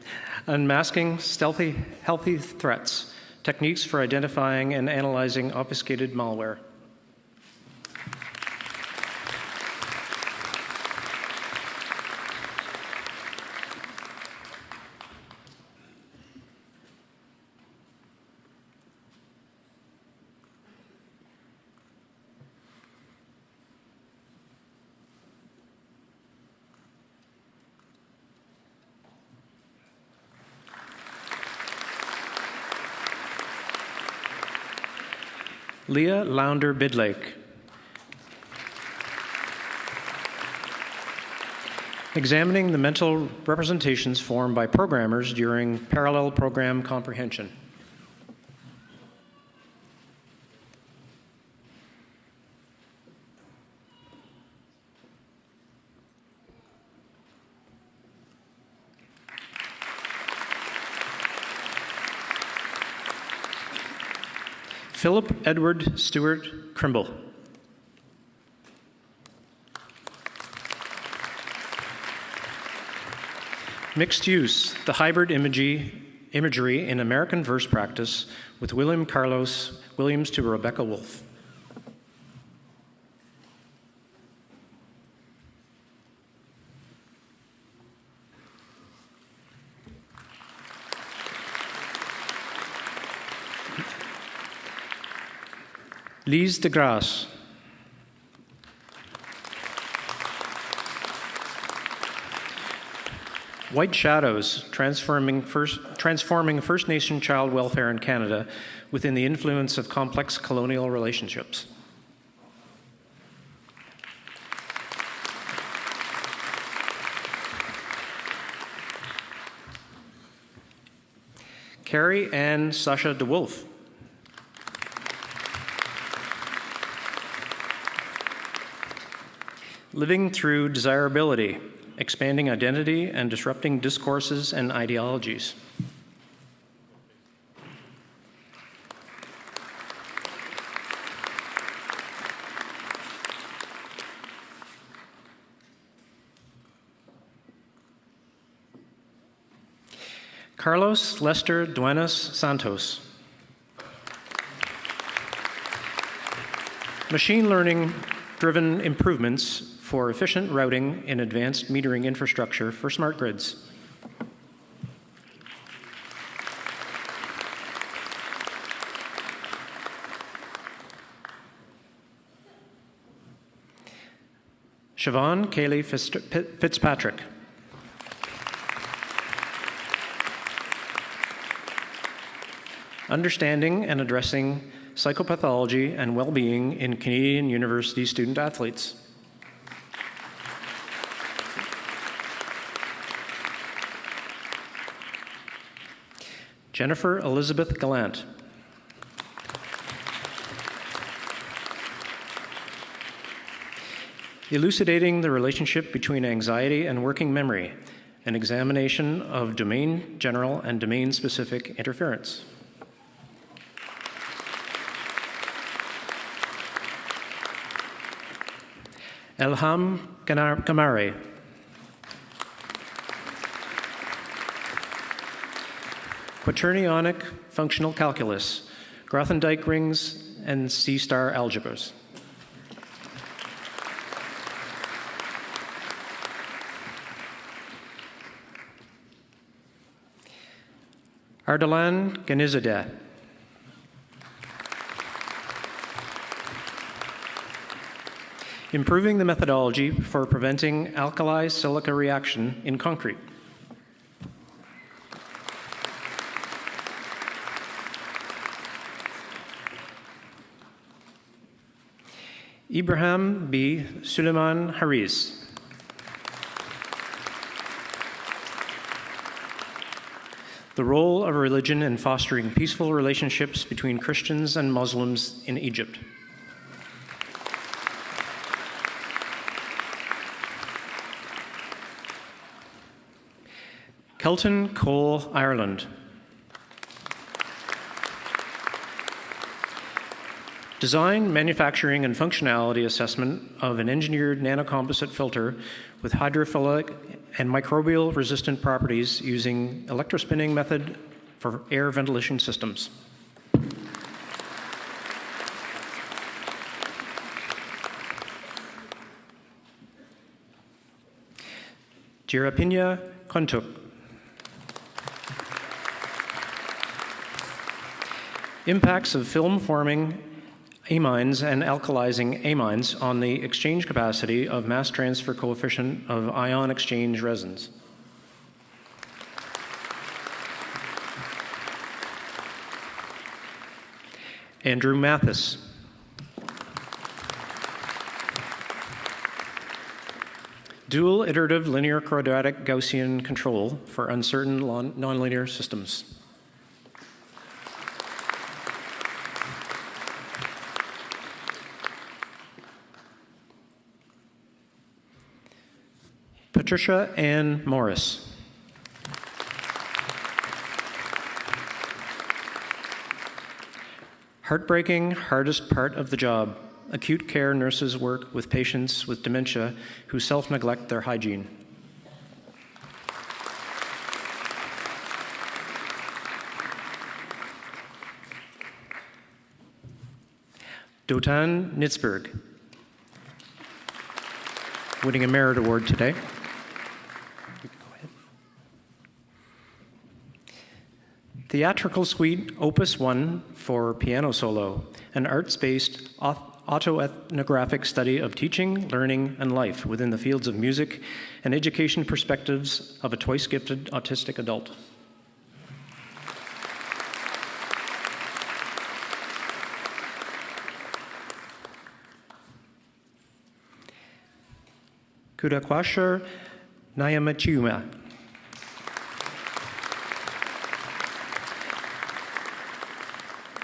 unmasking stealthy, healthy threats, techniques for identifying and analyzing obfuscated malware. Leah Launder Bidlake. Examining the mental representations formed by programmers during parallel program comprehension. Philip Edward Stewart Crimble. Mixed use, the hybrid imagery in American verse practice with William Carlos Williams to Rebecca Wolfe. Lise de Grasse. White Shadows, transforming First Nation child welfare in Canada within the influence of complex colonial relationships. Carrie Ann Sasha de Wolf. Living through desirability, expanding identity and disrupting discourses and ideologies. Carlos Lester Duenas Santos. Machine learning-driven improvements for efficient routing in advanced metering infrastructure for smart grids. Siobhan Kaylee Fitzpatrick. Understanding and addressing psychopathology and well-being in Canadian University student athletes. Jennifer Elizabeth Gallant. Elucidating the relationship between anxiety and working memory, an examination of domain general and domain-specific interference. Elham Kamari. Quaternionic functional calculus, Grothendieck rings, and C-star algebras. Ardalan Ganizadeh. Improving the methodology for preventing alkali-silica reaction in concrete. Ibrahim B. Suleiman Haris. The role of religion in fostering peaceful relationships between Christians and Muslims in Egypt. Kelton Cole Ireland. Design, manufacturing, and functionality assessment of an engineered nanocomposite filter with hydrophilic and microbial resistant properties using electrospinning method for air ventilation systems. Jirapina Kontuk. Impacts of film forming amines and alkalizing amines on the exchange capacity of mass transfer coefficient of ion exchange resins. Andrew Mathis. Dual iterative linear quadratic Gaussian control for uncertain nonlinear systems. Patricia Ann Morris. Heartbreaking, hardest part of the job. Acute care nurses work with patients with dementia who self-neglect their hygiene. Dotan Nitzberg, winning a Merit Award today. Theatrical Suite Opus 1 for piano solo, an arts-based autoethnographic study of teaching, learning, and life within the fields of music and education perspectives of a twice-gifted autistic adult. Kudakwashar Nyamachuma.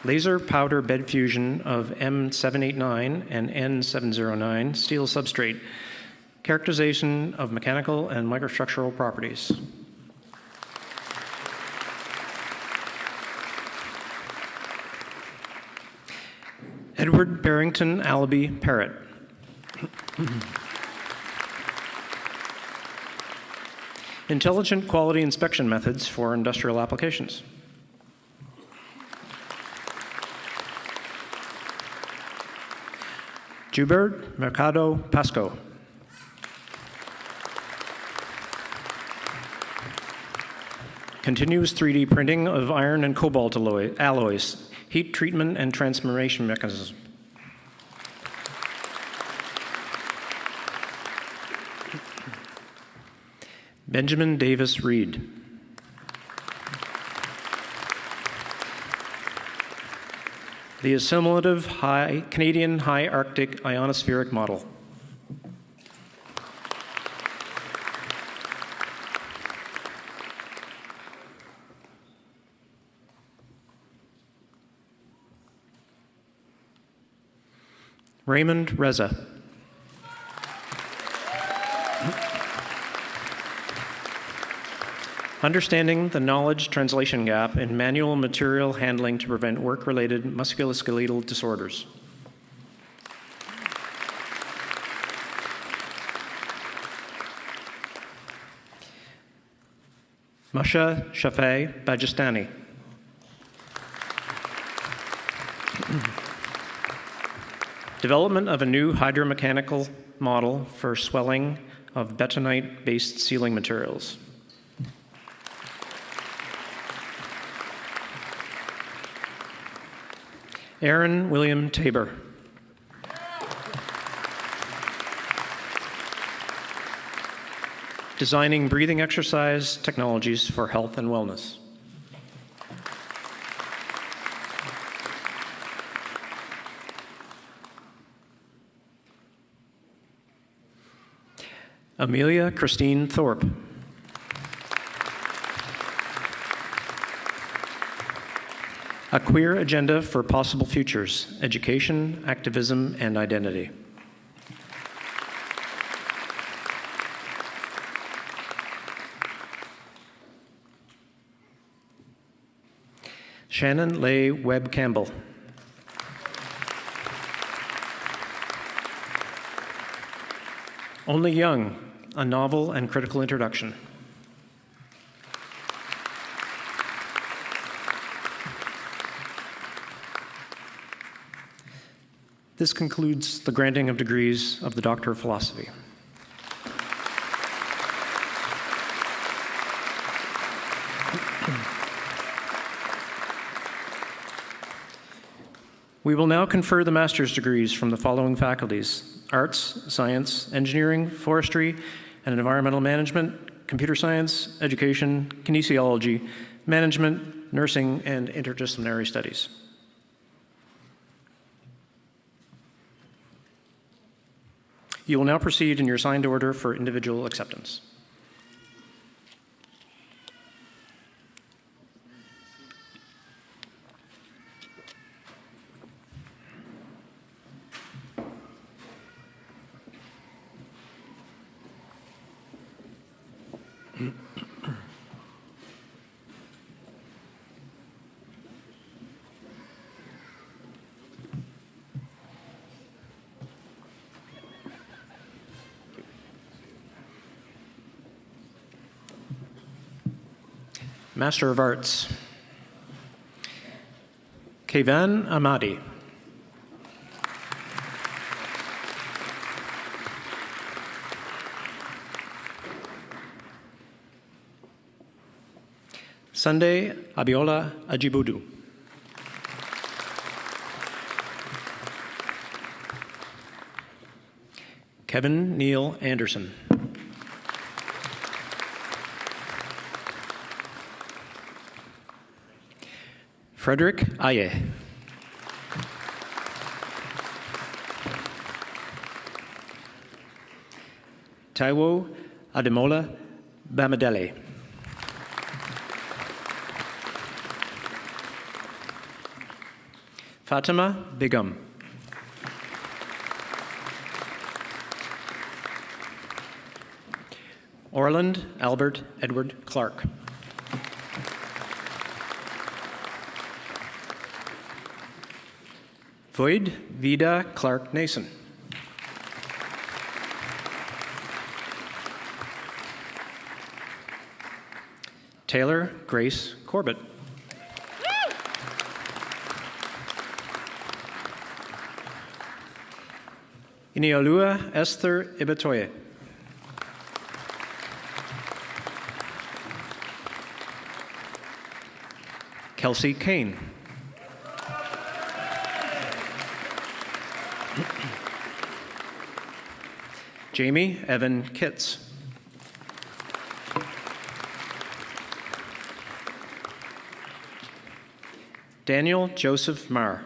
Laser powder bed fusion of M789 and N709 steel substrate. Characterization of mechanical and microstructural properties. Edward Barrington Allaby Parrott. Intelligent quality inspection methods for industrial applications. Joubert Mercado Pasco. Continuous 3D printing of iron and cobalt alloys, heat treatment and transformation mechanism. Benjamin Davis Reed. The assimilative Canadian High Arctic ionospheric model. Raymond Reza. Understanding the knowledge translation gap in manual material handling to prevent work-related musculoskeletal disorders. Masha Shafei Bajistani. Development of a new hydromechanical model for swelling of bentonite-based ceiling materials. Aaron William Tabor. Designing breathing exercise technologies for health and wellness. Amelia Christine Thorpe. A queer agenda for possible futures, education, activism, and identity. Shannon Leigh Webb Campbell. Only Young, a novel and critical introduction. This concludes the granting of degrees of the Doctor of Philosophy. We will now confer the master's degrees from the following faculties: Arts, Science, Engineering, Forestry and Environmental Management, Computer Science, Education, Kinesiology, Management, Nursing, and Interdisciplinary Studies. You will now proceed in your assigned order for individual acceptance. Master of Arts. Kevan Ahmadi. Sunday Abiola Ajibudu. Kevin Neil Anderson. Frederick Aye. Taiwo Ademola Bamadele. Fatima Begum. Orland Albert Edward Clark. Void Vida Clark Nason. Taylor Grace Corbett. Iniolua Esther Ibatoye. Kelsey Kane. Jamie Evan Kitts. Daniel Joseph Marr.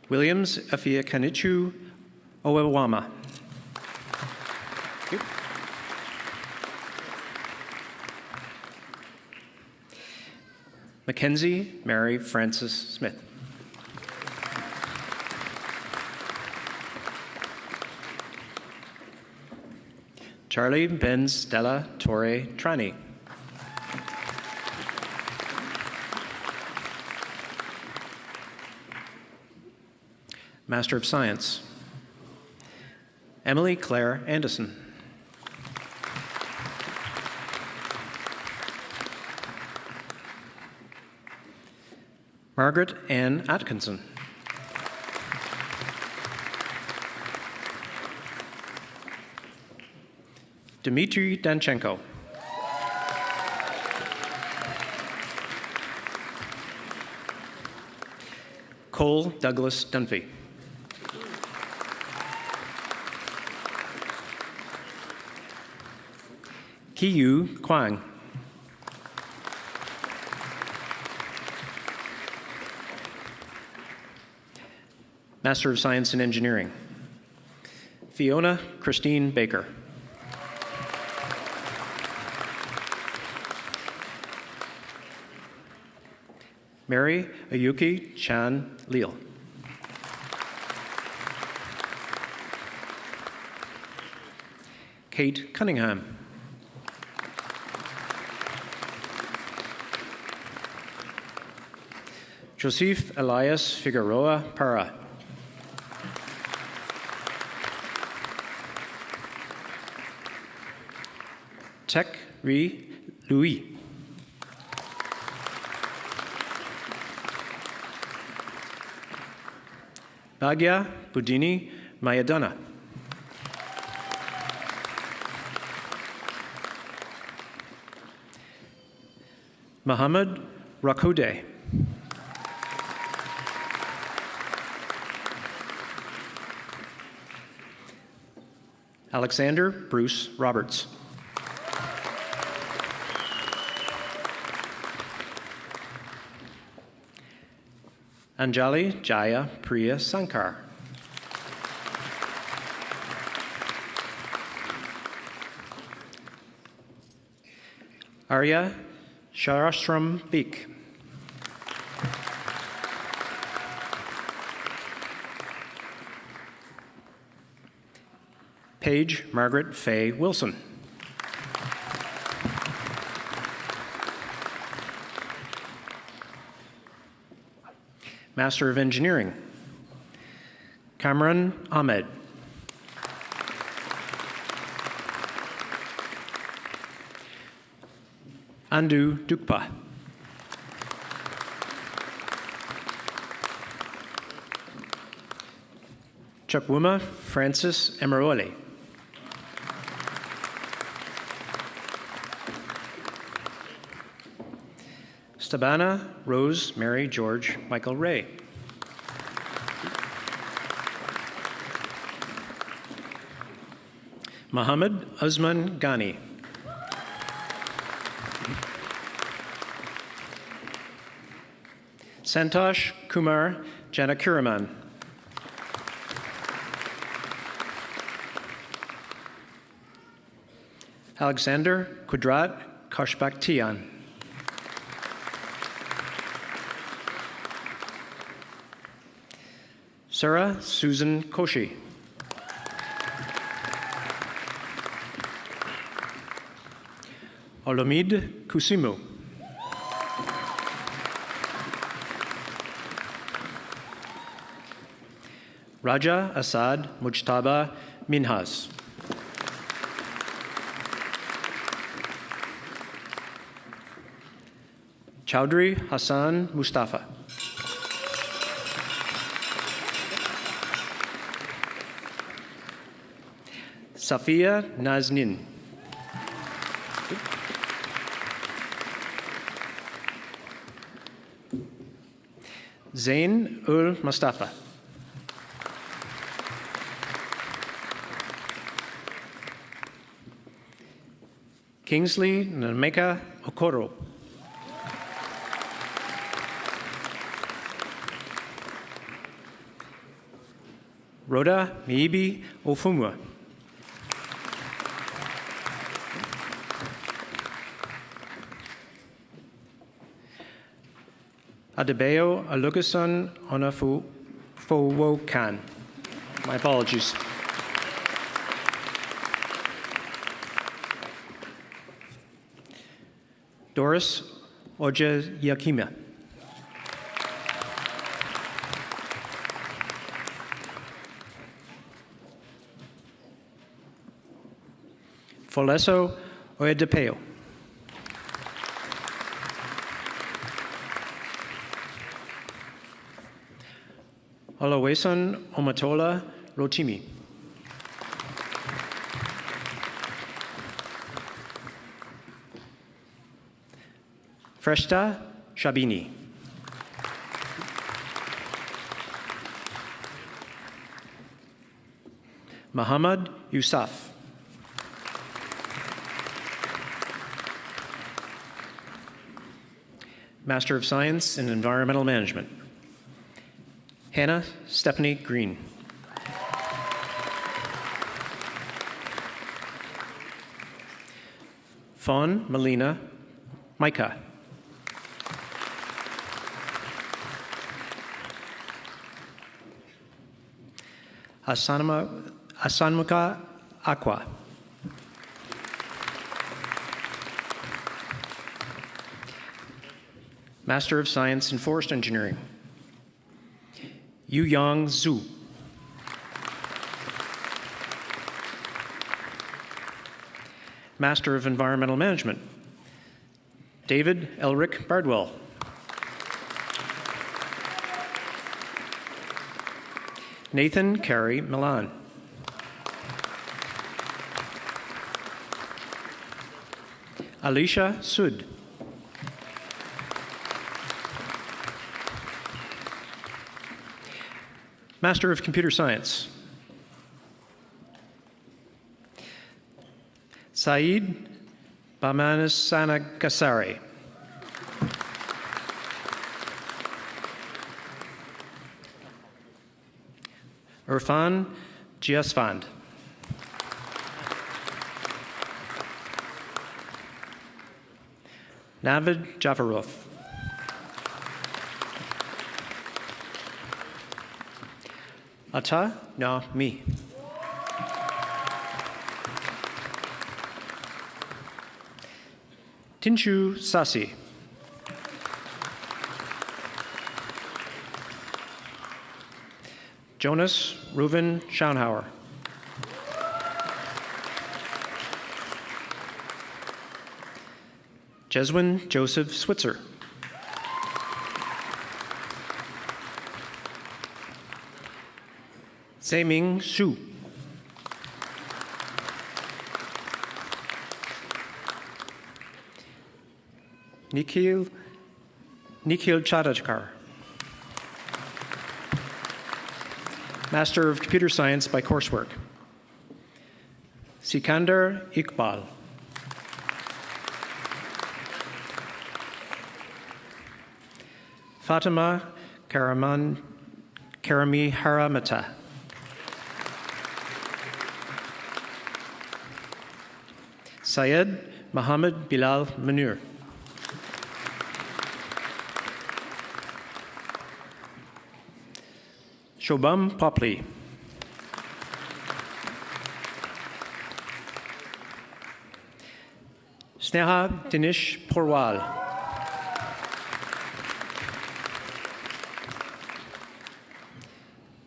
Williams Afia Kanichu Owewama. Mackenzie Mary Frances Smith. Charlie Ben Stella Torre Trani. Master of Science. Emily Claire Anderson. Margaret Ann Atkinson. Dmitry Danchenko. Cole Douglas Dunphy. Kiyu Kwang. Master of Science in Engineering. Fiona Christine Baker. Mary Ayuki Chan Leal. Kate Cunningham. Joseph Elias Figueroa Para. Tech Ri Louis. Bhagya Budini Mayadana. Muhammad Rakude. Alexander Bruce Roberts. Anjali Jaya Priya Sankar. Arya Sharastram Beek. Paige Margaret Faye Wilson. Master of Engineering. Kamran Ahmed. Andu Dukpa. Chukwuma Francis Emeroli. Stabana Rose Mary George Michael Ray. Muhammad Usman Ghani. Santosh Kumar Janakiraman. Alexander Kudrat Kashbaktian. Sarah Susan Koshi. Olomid Kusimu. Raja Asad Mujtaba Minhas. Chowdhury Hassan Mustafa. Safia Naznин. Zain ul Mustafa. Kingsley Nameka Okoro. Rhoda Miibi Ofumwa. Adebayo Alugason Onafu Fowokan. My apologies. Doris Oje Yakima. Foleso Oedipeo. Olaweson Omatola Rotimi. Freshta Shabini. Muhammad Yusuf. Master of Science in Environmental Management. Hannah Stephanie Green. Fawn Melina Micah. Asanmuka Aqua. Master of Science in Forest Engineering. Yu Yang Zhu. Master of Environmental Management. David Elric Bardwell. Nathan Carey Milan. Alicia Sud. Master of Computer Science. Saeed Bamanasana Kasari. Irfan Giasfand. Navid Jafarov. Ata Na Mi. Tinshu Sasi. Jonas Reuven Schaunhauer. Jeswin Joseph Switzer. Zaiming Su. Nikhil Chadajkar. Master of Computer Science by coursework. Sikandar Iqbal. Fatima Karami Haramata. Syed Mohammed Bilal Manur. Shobham Popli. Sneha Dinesh Porwal.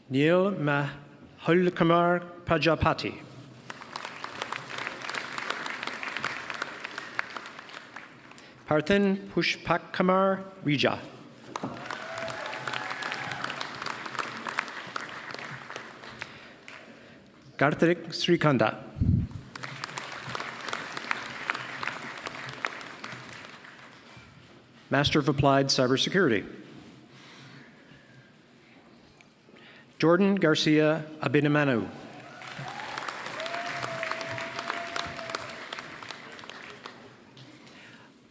Neil Mahulkamar Pajapati. Parthin Pushpakamar Rija. Karthik Srikanda. Master of Applied Cybersecurity. Jordan Garcia Abinamanu.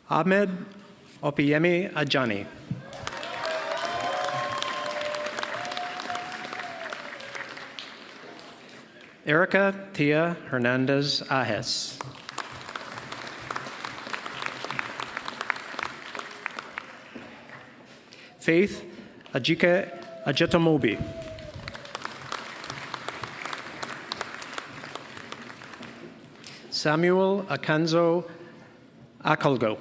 Ahmed Opiemi Ajani. Erica Tia Hernandez Ajes. Faith Ajike Ajetamobi. Samuel Akanzo Akalgo.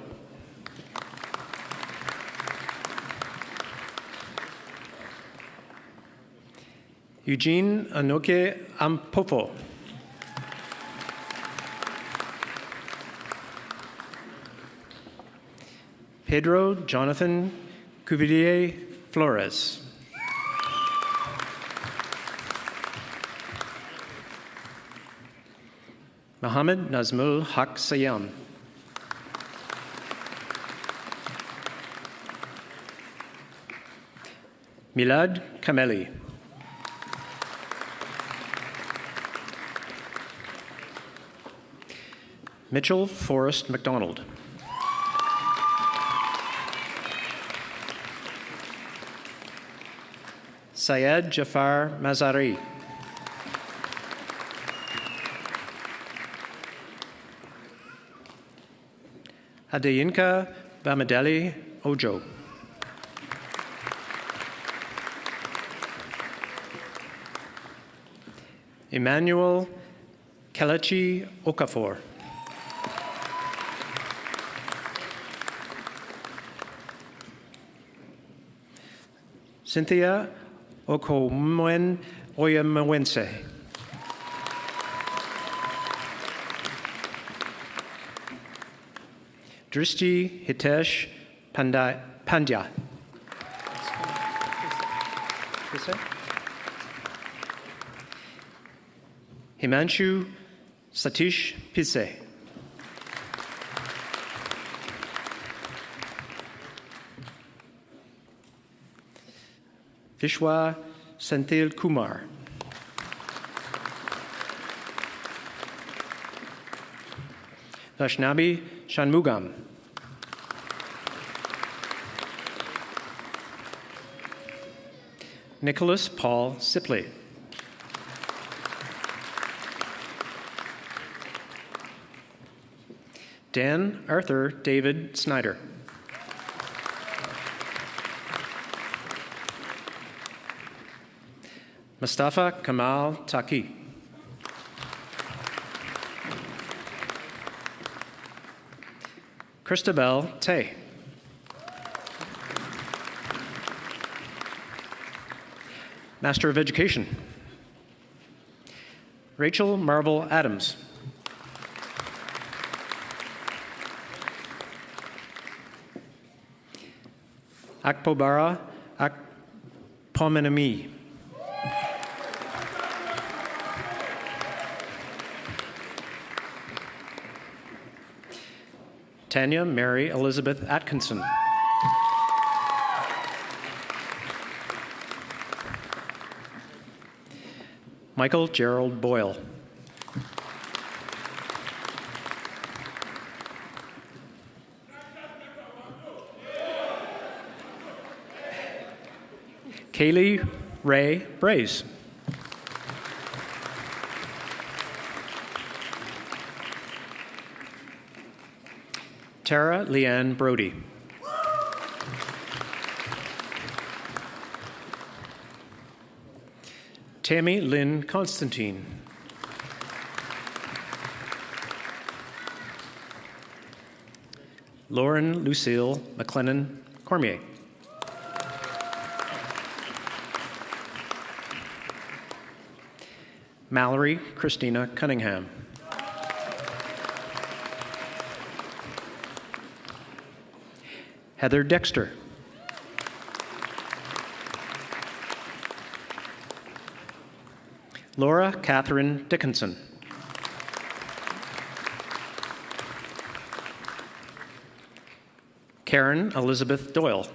Eugene Anoke Ampofo. Pedro Jonathan Cuvillier Flores. Mohammed Nazmul Haq Sayam. Milad Kameli. Mitchell Forrest McDonald. Syed Jafar Mazari. Adeyinka Bamadeli Ojo. Emmanuel Kelechi Okafor. Cynthia Okomwen Oyamawense. Dristi Hitesh Pandya. Himanshu Satish Pise. Vishwa Senthil Kumar. Vaishnavi Shanmugam. Nicholas Paul Sipley. Dan Arthur David Snyder. Mustafa Kamal Taki. Christabel Tay. Master of Education. Rachel Marvel Adams. Akpobara Akpomenami. Tanya Mary Elizabeth Atkinson. Michael Gerald Boyle. Kaylee Ray Braze. Tara Leanne Brody. Tammy Lynn Constantine. Lauren Lucille McLennan Cormier. Mallory Christina Cunningham. Heather Dexter. Laura Catherine Dickinson. Karen Elizabeth Doyle.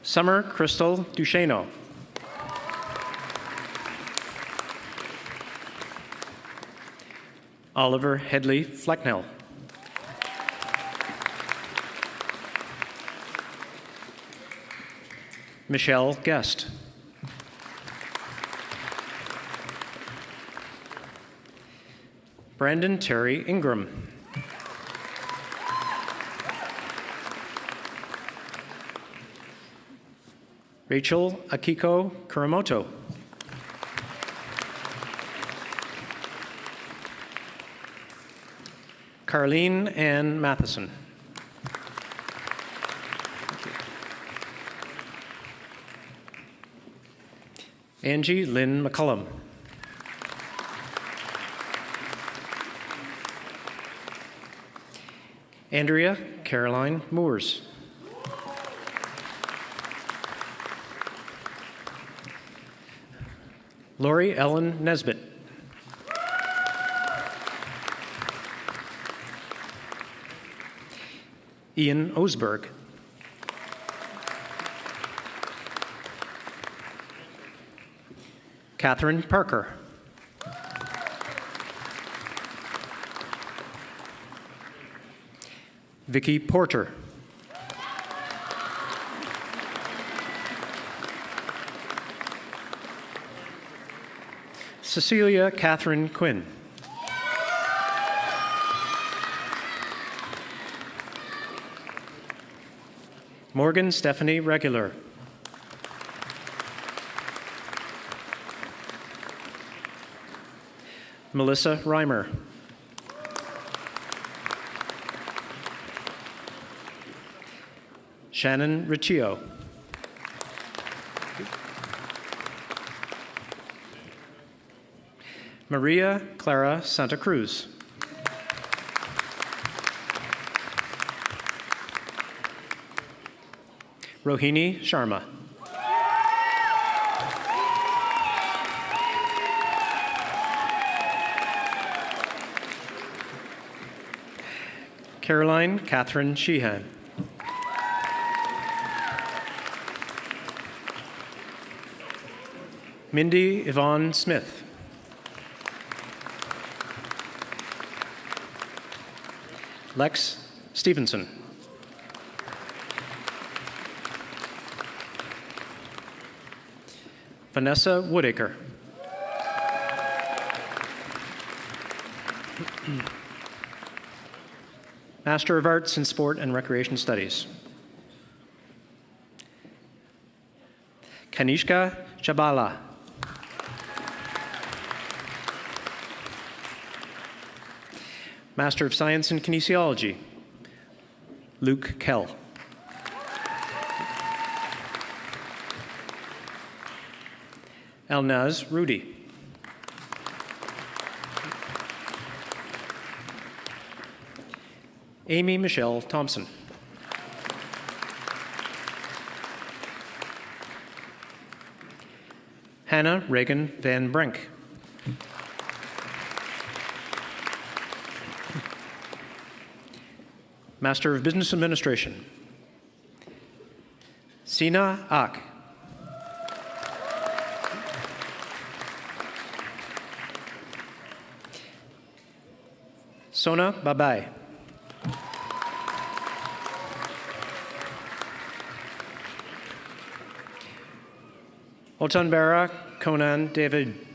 Summer Crystal Duchesneau. Oliver Headley Flecknell. Michelle Guest. Brandon Terry Ingram. Rachel Akiko Kuramoto. Carlene Ann Matheson. Angie Lynn McCullum. Andrea Caroline Moores. Lori Ellen Nesbitt. Ian Osberg. Catherine Parker. Vicki Porter. Cecilia Catherine Quinn. Morgan Stephanie Regular. Melissa Reimer. Shannon Riccio. Maria Clara Santa Cruz. Rohini Sharma. Caroline Catherine Sheehan. Mindy Yvonne Smith. Lex Stevenson. Vanessa Woodacre. Master of Arts in Sport and Recreation Studies. Kanishka Chabala. Master of Science in Kinesiology. Luke Kell. Elnaz Rudy. Amy Michelle Thompson. Hannah Reagan Van Brink. Master of Business Administration. Sina Ak. Sona Babai. Otanbera Conan David.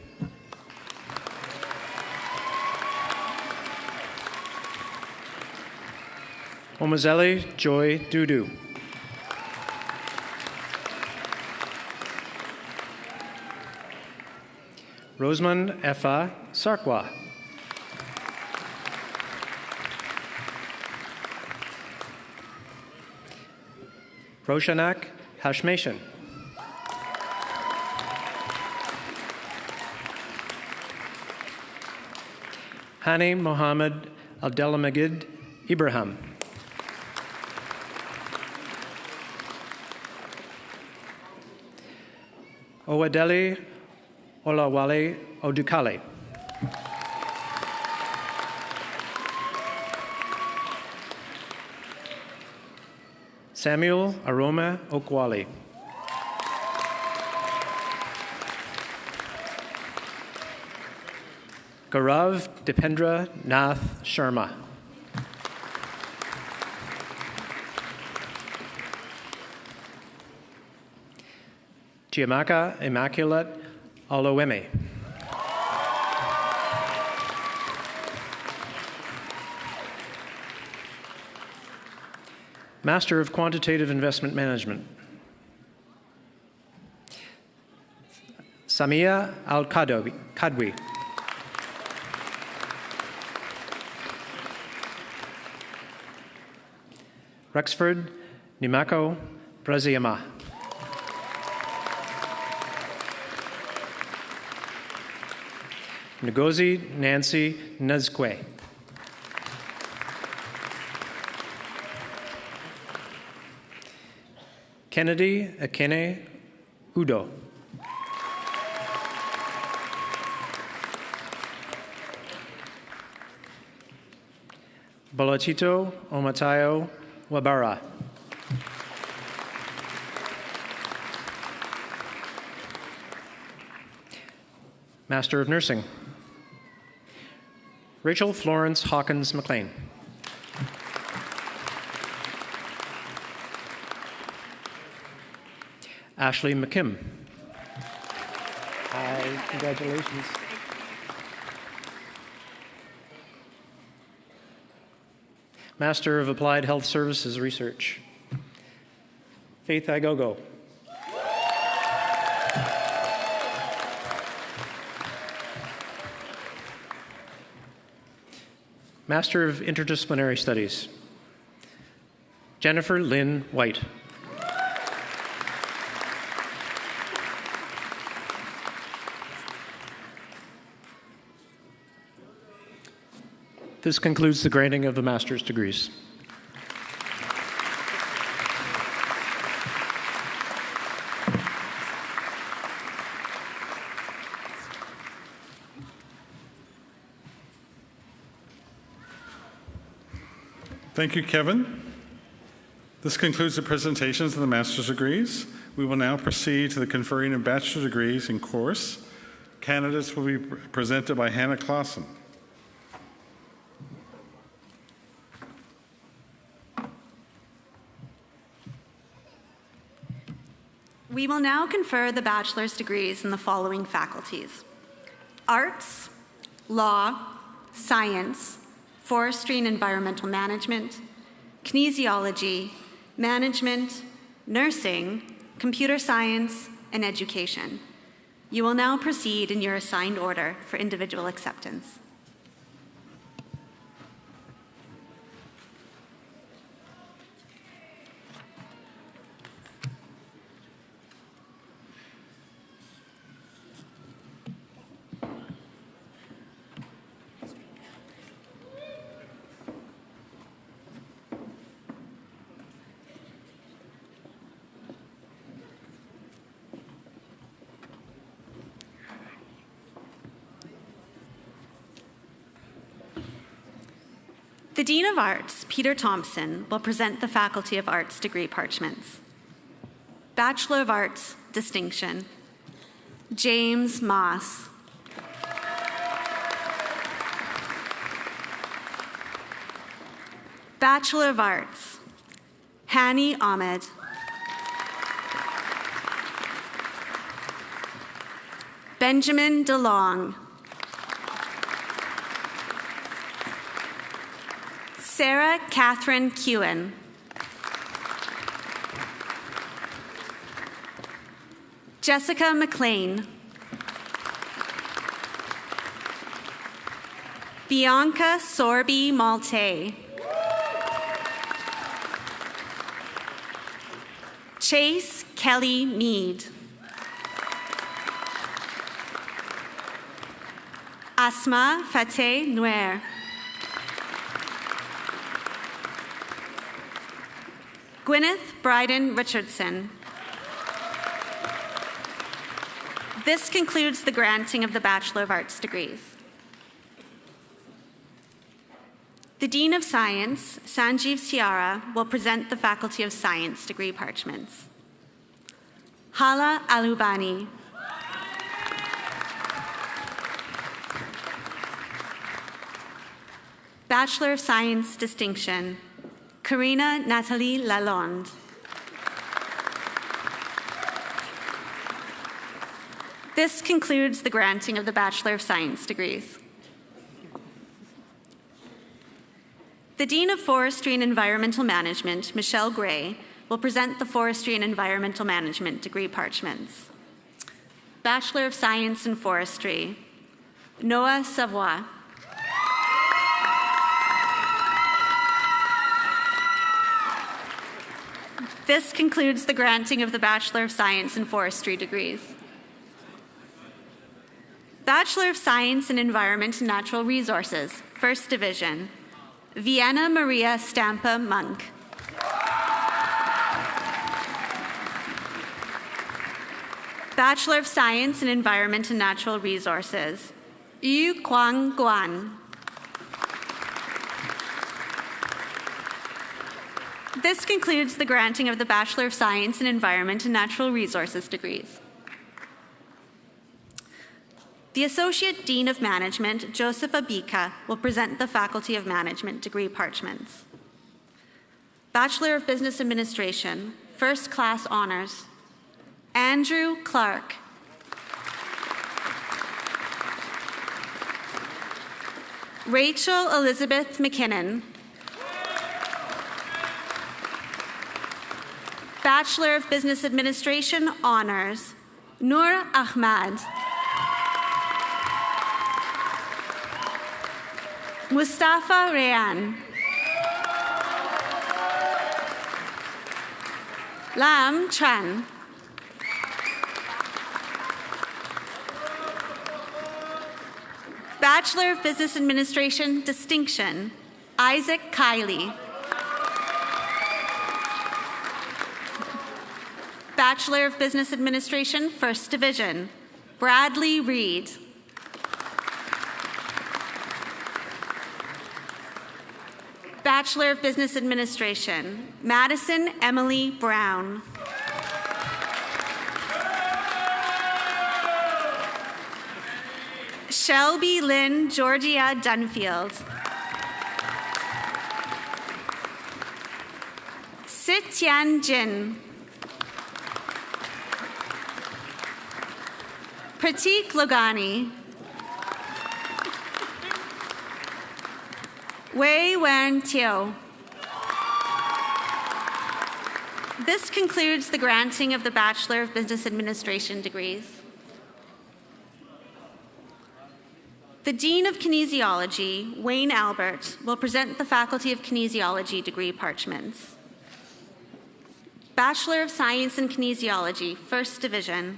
Omazeli Joy Dudu. Rosamond Efa Sarkwa. Roshanak Hashmation. Hani Mohammed Abdelhamid Ibrahim. Owadeli Olawale Odukale. Samuel Aroma Okwali. Gaurav Dipendra Nath Sharma. Chiamaka Immaculate Olowemi. Master of Quantitative Investment Management. Samia Al-Kadwi. Rexford Nimako Braziyama. Ngozi Nancy Nazkwe. Kennedy Akene Udo. Bolachito Omatayo Wabara. Master of Nursing. Rachel Florence Hawkins McLean. Ashley McKim. Hi, congratulations. Master of Applied Health Services Research. Faith Igogo. Master of Interdisciplinary Studies. Jennifer Lynn White. This concludes the granting of the master's degrees. Thank you, Kevin. This concludes the presentations of the master's degrees. We will now proceed to the conferring of bachelor's degrees in course. Candidates will be presented by Hannah Clausen. We will now confer the bachelor's degrees in the following faculties: Arts, Law, Science, Forestry and Environmental Management, Kinesiology, Management, Nursing, Computer Science, and Education. You will now proceed in your assigned order for individual acceptance. The Dean of Arts, Peter Thompson, will present the Faculty of Arts degree parchments. Bachelor of Arts distinction, James Moss. Bachelor of Arts, Hani Ahmed. Benjamin DeLong. Sarah Catherine Kewen. Jessica McLean. Bianca Sorby Malte. Chase Kelly Mead. Asma Fateh Nouer. Gwyneth Bryden Richardson. This concludes the granting of the Bachelor of Arts degrees. The Dean of Science, Sanjeev Siara, will present the Faculty of Science degree parchments. Hala Alubani. Bachelor of Science distinction, Karina Nathalie Lalonde. This concludes the granting of the Bachelor of Science degrees. The Dean of Forestry and Environmental Management, Michelle Gray, will present the Forestry and Environmental Management degree parchments. Bachelor of Science in Forestry, Noah Savoy. This concludes the granting of the Bachelor of Science in Forestry degrees. Bachelor of Science in Environment and Natural Resources, First Division, Vienna Maria Stampa Monk. Bachelor of Science in Environment and Natural Resources, Yu Kwang Guan. This concludes the granting of the Bachelor of Science in Environment and Natural Resources degrees. The Associate Dean of Management, Joseph Abika, will present the Faculty of Management degree parchments. Bachelor of Business Administration, First Class Honors, Andrew Clark. Rachel Elizabeth McKinnon. Bachelor of Business Administration Honors, Noor Ahmad. Mustafa Rayan. Lam Tran. Bachelor of Business Administration distinction, Isaac Kiley. Bachelor of Business Administration, First Division, Bradley Reed. Bachelor of Business Administration, Madison Emily Brown. Shelby Lynn Georgia Dunfield. Sitian Jin. Pratik Logani. Wei Wen Teo. This concludes the granting of the Bachelor of Business Administration degrees. The Dean of Kinesiology, Wayne Albert, will present the Faculty of Kinesiology degree parchments. Bachelor of Science in Kinesiology, First Division,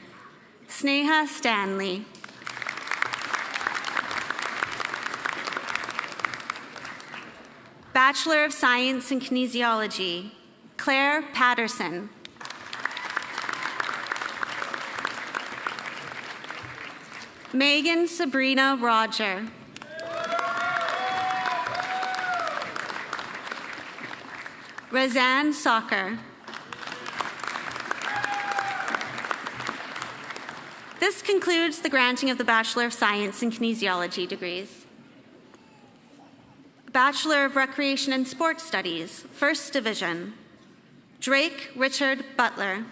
Sneha Stanley. Bachelor of Science in Kinesiology, Claire Patterson. Megan Sabrina Roger. Razan Soccer. This concludes the granting of the Bachelor of Science in Kinesiology degrees. Bachelor of Recreation and Sports Studies, First Division, Drake Richard Butler.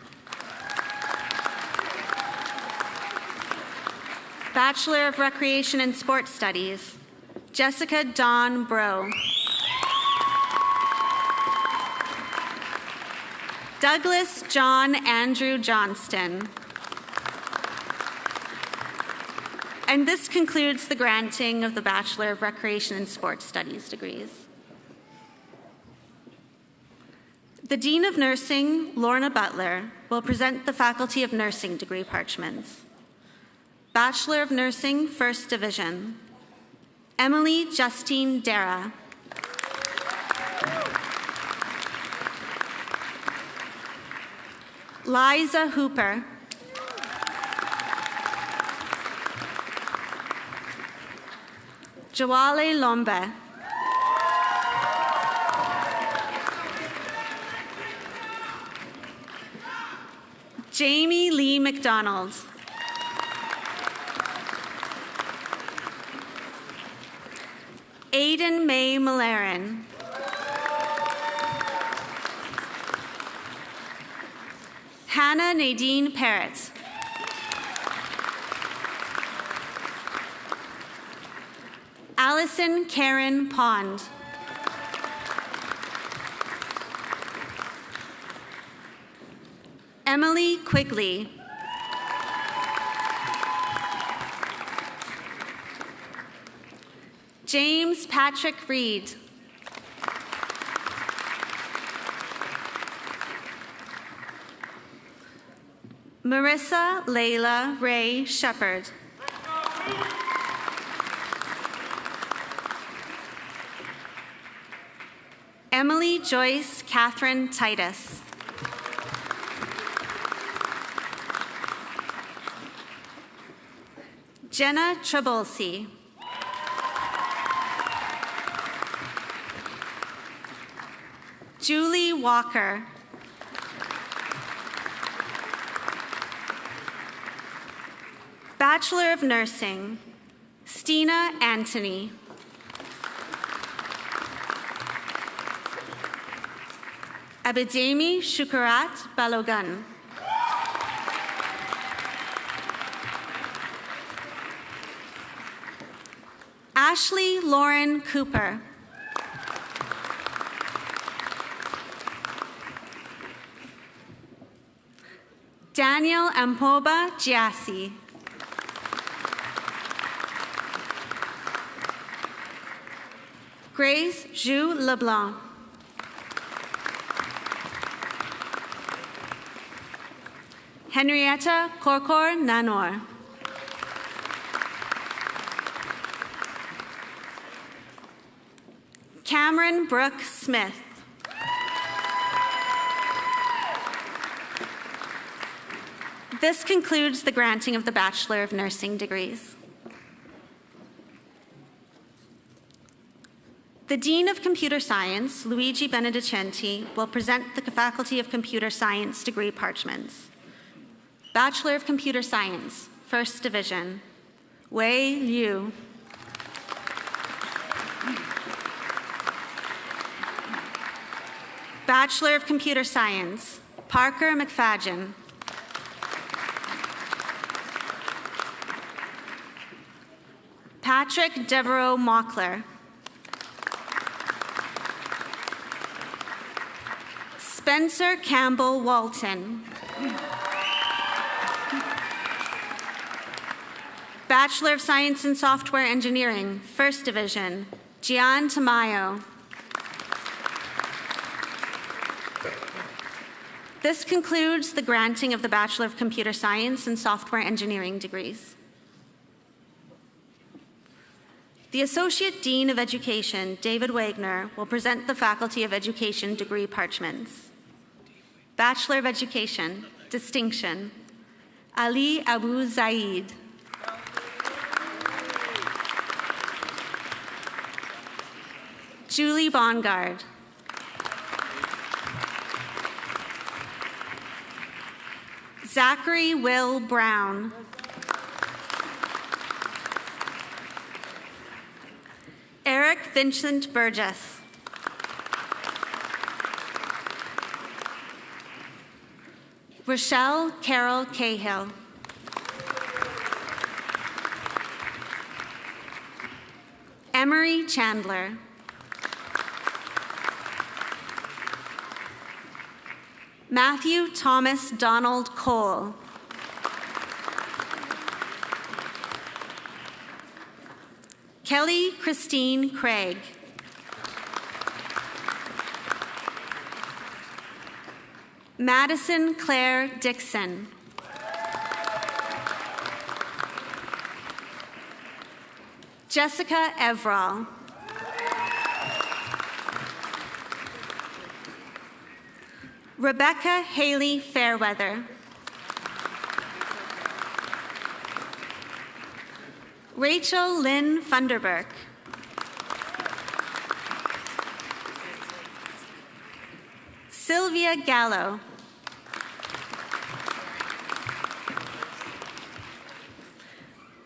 Bachelor of Recreation and Sports Studies, Jessica Dawn Bro. Douglas John Andrew Johnston. And this concludes the granting of the Bachelor of Recreation and Sports Studies degrees. The Dean of Nursing, Lorna Butler, will present the Faculty of Nursing degree parchments. Bachelor of Nursing, First Division, Emily Justine Dara. Liza Hooper. Joale Lombe. Jamie Lee McDonald. Aiden May Malaran. Hannah Nadine Parrott. Allison Karen Pond. Emily Quigley. James Patrick Reed. Marissa Layla Ray Shepard. Emily Joyce Catherine Titus. Jenna Trabulsi. Julie Walker. Bachelor of Nursing, Stina Anthony. Abidemi Shukarat Balogun. Ashley Lauren Cooper. Daniel Ampoba Giassi. Grace Jou Leblanc. Henrietta Corcor Nanor. Cameron Brooke Smith. This concludes the granting of the Bachelor of Nursing degrees. The Dean of Computer Science, Luigi Benedicenti, will present the Faculty of Computer Science degree parchments. Bachelor of Computer Science, First Division, Wei Liu. Bachelor of Computer Science, Parker McFadgen. Patrick Devereaux Mockler. Spencer Campbell Walton. Bachelor of Science in Software Engineering, First Division, Gian Tamayo. This concludes the granting of the Bachelor of Computer Science and Software Engineering degrees. The Associate Dean of Education, David Wagner, will present the Faculty of Education degree parchments. Bachelor of Education, Distinction, Ali Abu Zaid. Julie Bongard. Zachary Will Brown. Eric Vincent Burgess. Rochelle Carol Cahill. Emery Chandler. Matthew Thomas Donald Cole. Kelly Christine Craig. Madison Claire Dixon. Jessica Everall. Rebecca Haley Fairweather. Rachel Lynn Funderburk. Sylvia Gallo.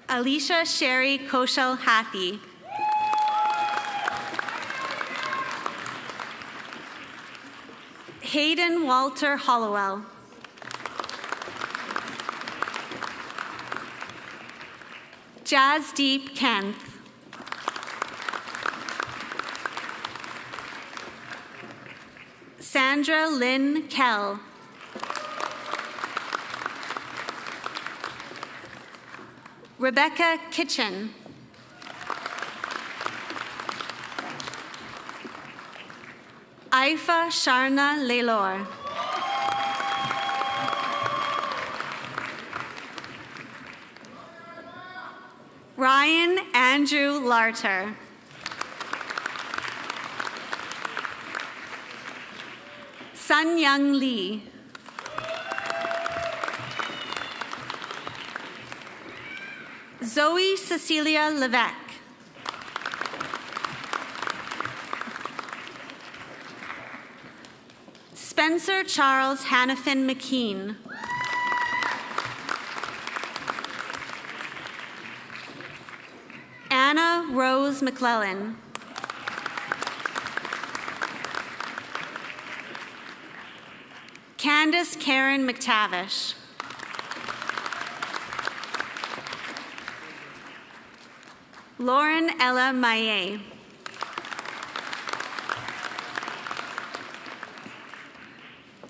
Alicia Sherry Koshel Hathi. Hayden Walter Hollowell. Jasdeep Kent. Sandra Lynn Kell. Rebecca Kitchen. Aifa Sharna Lelor. Ryan Andrew Larter. Sun Young Lee. Zoe Cecilia Levesque. Spencer Charles Hannafin McKean. Anna Rose McClellan. Candace Karen McTavish. Lauren Ella Maillet.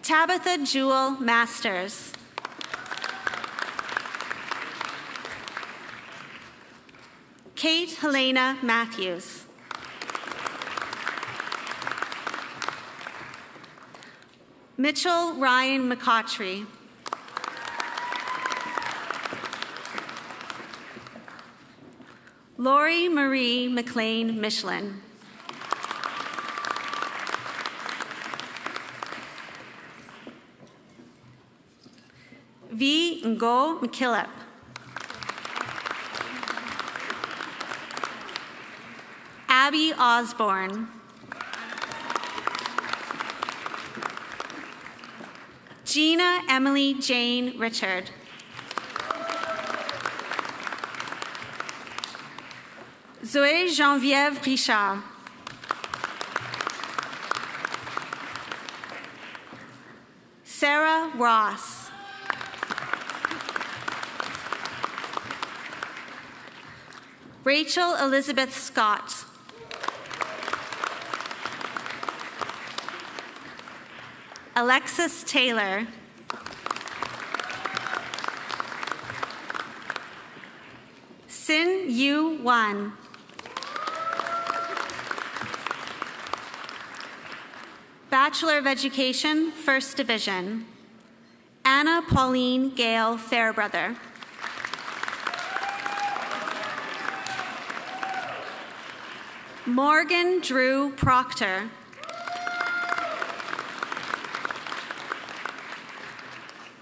Tabitha Jewel Masters. Kate Helena Matthews. Mitchell Ryan McCautry. Lori Marie McLean Michelin. V. Ngo McKillop. Abby Osborne. Gina Emily Jane Richard. Zoé Geneviève Richard. Sarah Ross. Rachel Elizabeth Scott. Alexis Taylor. Sin Yu Wan. Bachelor of Education, First Division. Anna Pauline Gale Fairbrother. Morgan Drew Proctor.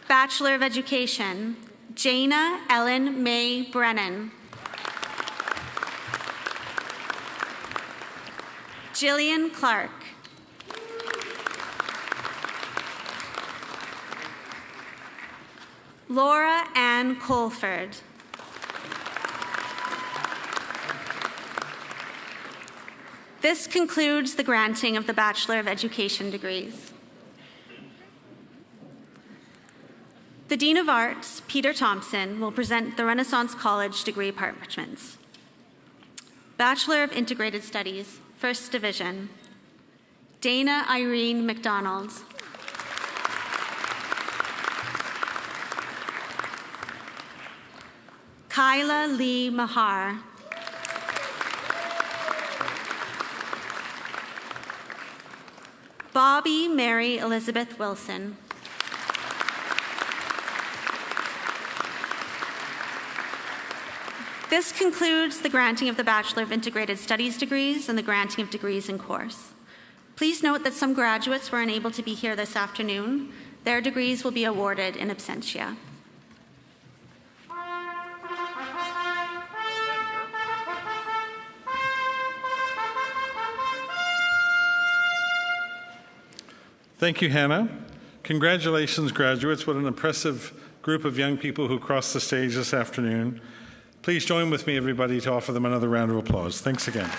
Bachelor of Education, Jana Ellen May Brennan. Jillian Clark. Laura Ann Colford. This concludes the granting of the Bachelor of Education degrees. The Dean of Arts, Peter Thompson, will present the Renaissance College degree parchments. Bachelor of Integrated Studies, First Division, Dana Irene McDonald. Kyla Lee Mahar. Bobby Mary Elizabeth Wilson. This concludes the granting of the Bachelor of Integrated Studies degrees and the granting of degrees in course. Please note that some graduates were unable to be here this afternoon. Their degrees will be awarded in absentia. Thank you, Hannah. Congratulations, graduates. What an impressive group of young people who crossed the stage this afternoon. Please join with me, everybody, to offer them another round of applause. Thanks again.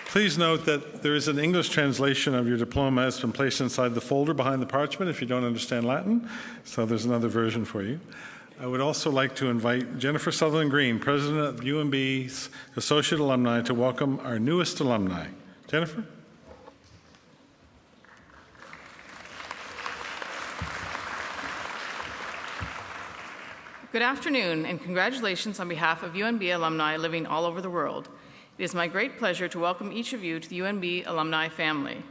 Please note that there is an English translation of your diploma. It's been placed inside the folder behind the parchment if you don't understand Latin, so there's another version for you. I would also like to invite Jennifer Sutherland Green, President of UNB's Associate Alumni, to welcome our newest alumni. Jennifer? Good afternoon, and congratulations on behalf of UNB alumni living all over the world. It is my great pleasure to welcome each of you to the UNB alumni family.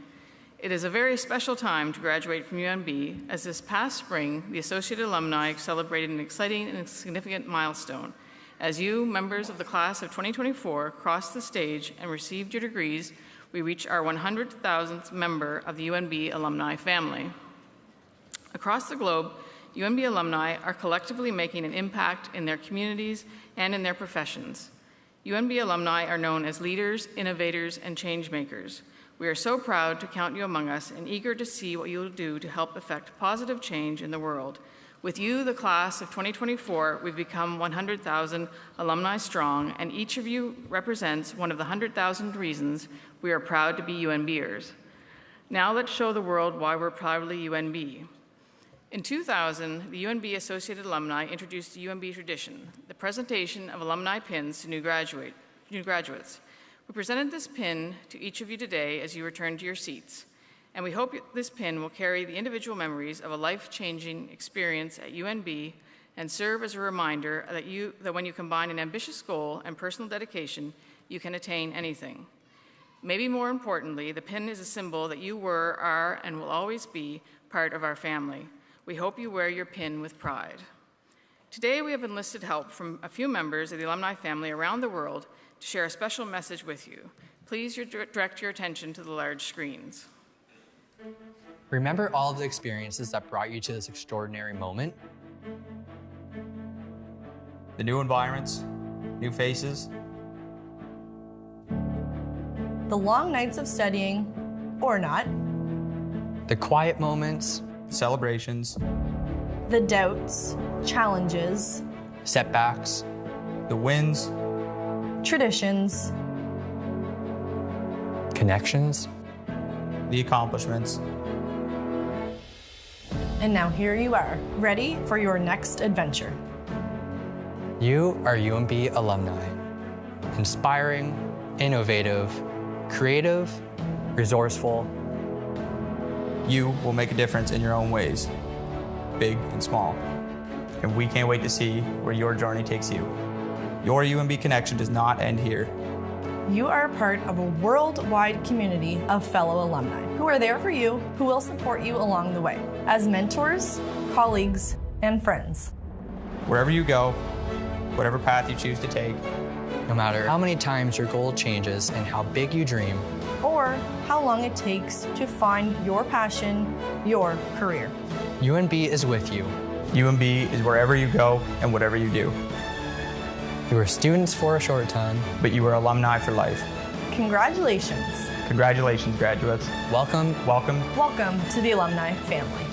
It is a very special time to graduate from UNB, as this past spring, the Associated Alumni celebrated an exciting and significant milestone. As you, members of the class of 2024, crossed the stage and received your degrees, we reach our 100,000th member of the UNB alumni family. Across the globe, UNB alumni are collectively making an impact in their communities and in their professions. UNB alumni are known as leaders, innovators, and change makers. We are so proud to count you among us and eager to see what you will do to help effect positive change in the world. With you, the class of 2024, we've become 100,000 alumni strong, and each of you represents one of the 100,000 reasons we are proud to be UNBers. Now let's show the world why we're proudly UNB. In 2000, the UNB Associated Alumni introduced the UNB tradition, the presentation of alumni pins to new graduates. We presented this pin to each of you today as you return to your seats, and we hope this pin will carry the individual memories of a life-changing experience at UNB and serve as a reminder that when you combine an ambitious goal and personal dedication, you can attain anything. Maybe more importantly, the pin is a symbol that you were, are, and will always be part of our family. We hope you wear your pin with pride. Today, we have enlisted help from a few members of the alumni family around the world to share a special message with you. Please direct your attention to the large screens. Remember all of the experiences that brought you to this extraordinary moment? The new environments, new faces. The long nights of studying, or not. The quiet moments. Celebrations. The doubts, challenges. Setbacks. The wins. Traditions. Connections. The accomplishments. And now here you are, ready for your next adventure. You are UNB alumni. Inspiring, innovative, creative, resourceful. You will make a difference in your own ways, big and small. And we can't wait to see where your journey takes you. Your UNB connection does not end here. You are a part of a worldwide community of fellow alumni who are there for you, who will support you along the way as mentors, colleagues, and friends. Wherever you go, whatever path you choose to take, No matter how many times your goal changes and how big you dream, or how long it takes to find your passion, your career. UNB is with you. UNB is wherever you go and whatever you do. You are students for a short time, but you are alumni for life. Congratulations. Congratulations, graduates. Welcome. Welcome. Welcome to the alumni family.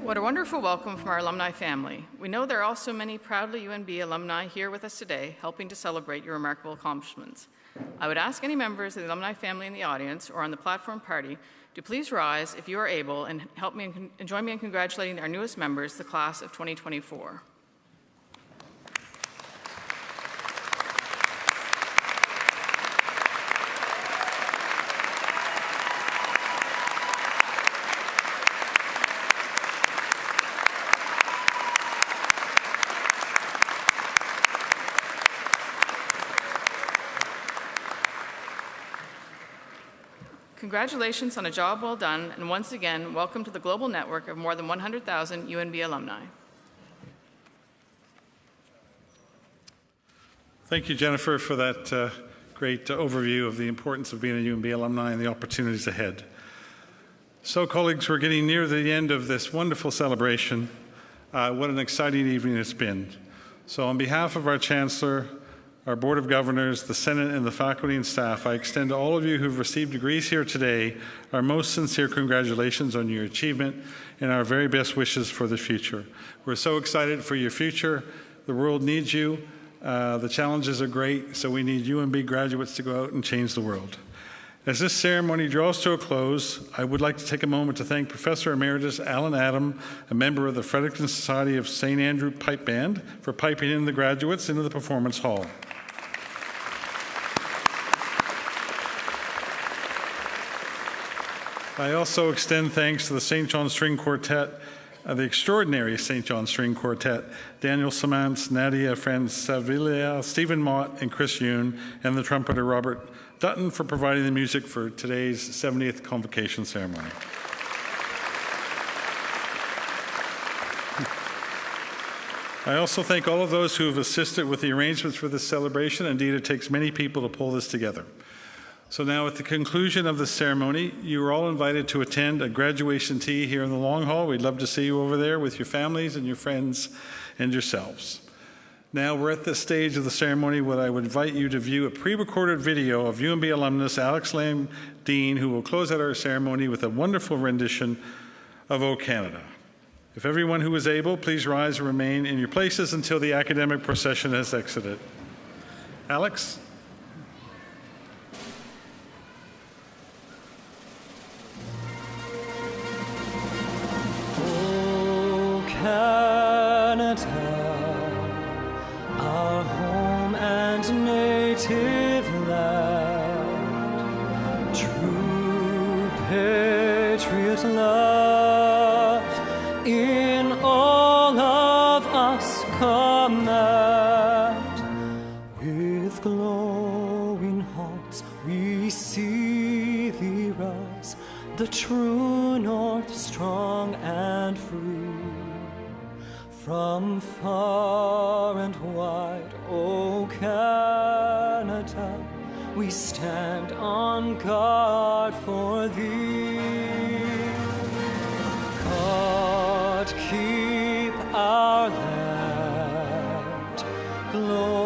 What a wonderful welcome from our alumni family. We know there are also many proudly UNB alumni here with us today, helping to celebrate your remarkable accomplishments. I would ask any members of the alumni family in the audience or on the platform party to please rise if you are able and help me and join me in congratulating our newest members, the class of 2024. Congratulations on a job well done, and once again, welcome to the global network of more than 100,000 UNB alumni. Thank you, Jennifer, for that great overview of the importance of being a UNB alumni and the opportunities ahead. So, colleagues, we're getting near the end of this wonderful celebration. What an exciting evening it's been. So, on behalf of our Chancellor, our Board of Governors, the Senate, and the faculty and staff, I extend to all of you who've received degrees here today our most sincere congratulations on your achievement and our very best wishes for the future. We're so excited for your future. The world needs you. The challenges are great, so we need UNB graduates to go out and change the world. As this ceremony draws to a close, I would like to take a moment to thank Professor Emeritus Alan Adam, a member of the Fredericton Society of St. Andrew Pipe Band, for piping in the graduates into the performance hall. I also extend thanks to the St. John String Quartet, the extraordinary St. John String Quartet, Daniel Samantz, Nadia Francavilla, Stephen Mott, and Chris Yoon, and the trumpeter Robert Dutton for providing the music for today's 70th Convocation ceremony. I also thank all of those who have assisted with the arrangements for this celebration. Indeed, it takes many people to pull this together. So now, at the conclusion of the ceremony, you are all invited to attend a graduation tea here in the Long Hall. We'd love to see you over there with your families and your friends and yourselves. Now we're at this stage of the ceremony where I would invite you to view a pre-recorded video of UNB alumnus Alex Lam Dean, who will close out our ceremony with a wonderful rendition of O Canada. If everyone who is able, please rise and remain in your places until the academic procession has exited. Alex? Canada, our home and native land, true patriot love in all of us command. With glowing hearts we see thee rise, the true north strong and free. From far and wide, O Canada, we stand on guard for thee. God keep our land glorious.